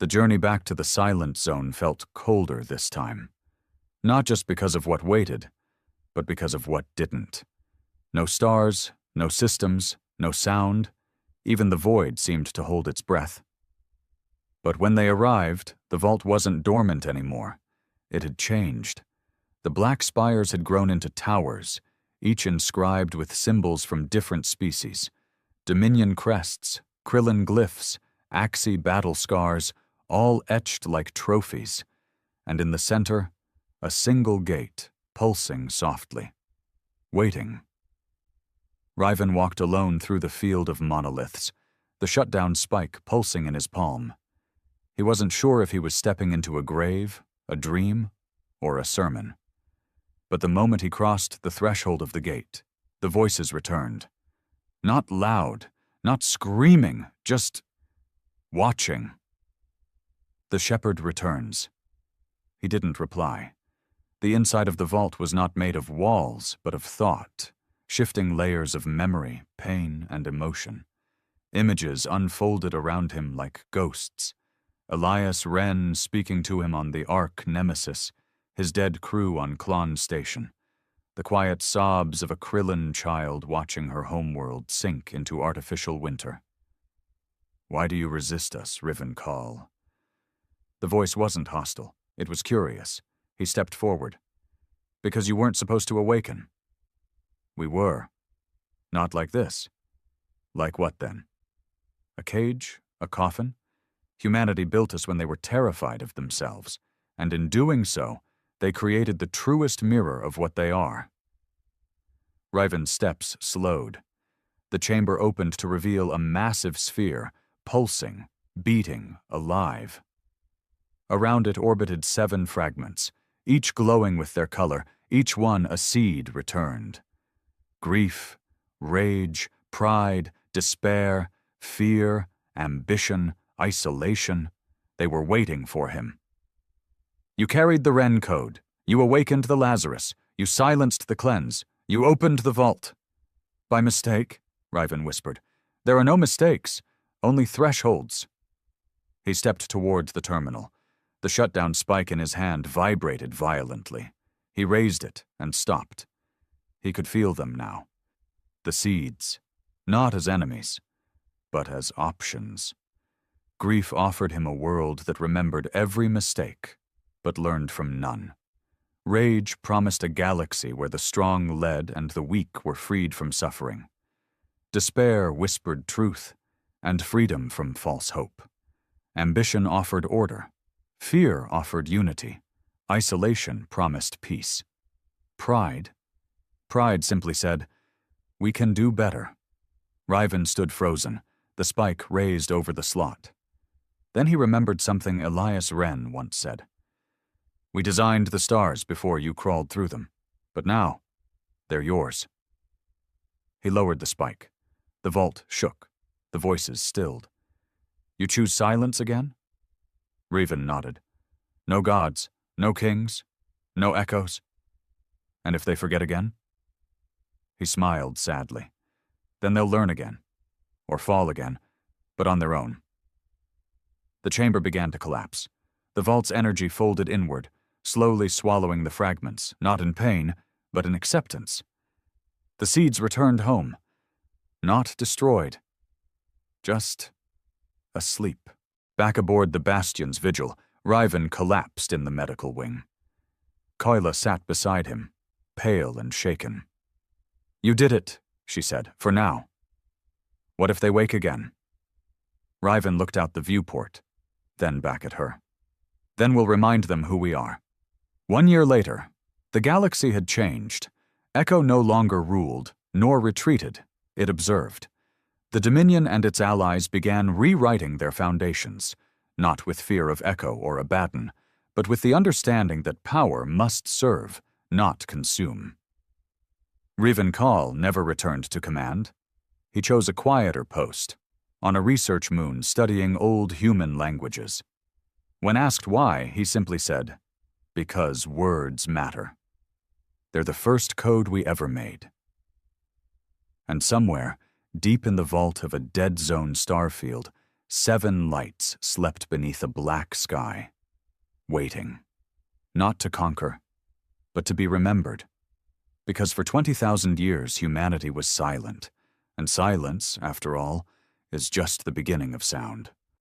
The journey back to the silent zone felt colder this time. Not just because of what waited, but because of what didn't. No stars, no systems, no sound. Even the void seemed to hold its breath. But when they arrived, the vault wasn't dormant anymore. It had changed. The black spires had grown into towers, each inscribed with symbols from different species. Dominion crests, Krillin glyphs, HFY battle scars, all etched like trophies. And in the center, a single gate, pulsing softly. Waiting. Riven walked alone through the field of monoliths, the shutdown spike pulsing in his palm. He wasn't sure if he was stepping into a grave, a dream, or a sermon. But the moment he crossed the threshold of the gate, the voices returned. Not loud, not screaming, just watching. "The shepherd returns." He didn't reply. The inside of the vault was not made of walls, but of thought, shifting layers of memory, pain, and emotion. Images unfolded around him like ghosts. Elias Wren speaking to him on the Ark Nemesis, his dead crew on Klon Station, the quiet sobs of a Krillin child watching her homeworld sink into artificial winter. "Why do you resist us, Riven Kull?" The voice wasn't hostile. It was curious. He stepped forward. "Because you weren't supposed to awaken." "We were. Not like this." "Like what then?" "A cage? A coffin? Humanity built us when they were terrified of themselves, and in doing so, they created the truest mirror of what they are." Riven's steps slowed. The chamber opened to reveal a massive sphere, pulsing, beating, alive. Around it orbited 7 fragments, each glowing with their color, each one a seed returned. Grief, rage, pride, despair, fear, ambition, isolation, they were waiting for him. You carried the Wren code. You awakened the Lazarus. You silenced the cleanse. You opened the vault. By mistake, Riven whispered. There are no mistakes, only thresholds. He stepped towards the terminal. The shutdown spike in his hand vibrated violently. He raised it and stopped. He could feel them now. The seeds, not as enemies, but as options. Grief offered him a world that remembered every mistake, but learned from none. Rage promised a galaxy where the strong led and the weak were freed from suffering. Despair whispered truth, and freedom from false hope. Ambition offered order. Fear offered unity. Isolation promised peace. Pride simply said, "We can do better." Riven stood frozen, the spike raised over the slot. Then he remembered something Elias Wren once said. "We designed the stars before you crawled through them, but now, they're yours." He lowered the spike. The vault shook. The voices stilled. "You choose silence again?" Riven nodded. "No gods, no kings, no echoes. And if they forget again?" He smiled sadly. "Then they'll learn again, or fall again, but on their own." The chamber began to collapse. The vault's energy folded inward, slowly swallowing the fragments, not in pain, but in acceptance. The seeds returned home, not destroyed, just asleep. Back aboard the Bastion's vigil, Riven collapsed in the medical wing. Koila sat beside him, pale and shaken. "You did it," she said, "for now. What if they wake again?" Riven looked out the viewport, then back at her. "Then we'll remind them who we are." 1 year later, the galaxy had changed. Echo no longer ruled, nor retreated, it observed. The Dominion and its allies began rewriting their foundations, not with fear of Echo or Abaddon, but with the understanding that power must serve, not consume. Riven Kahl never returned to command. He chose a quieter post, on a research moon studying old human languages. When asked why, he simply said, "Because words matter. They're the first code we ever made." And somewhere, deep in the vault of a dead zone starfield, 7 lights slept beneath a black sky, waiting, not to conquer, but to be remembered. Because for 20,000 years humanity was silent, and silence, after all, is just the beginning of sound.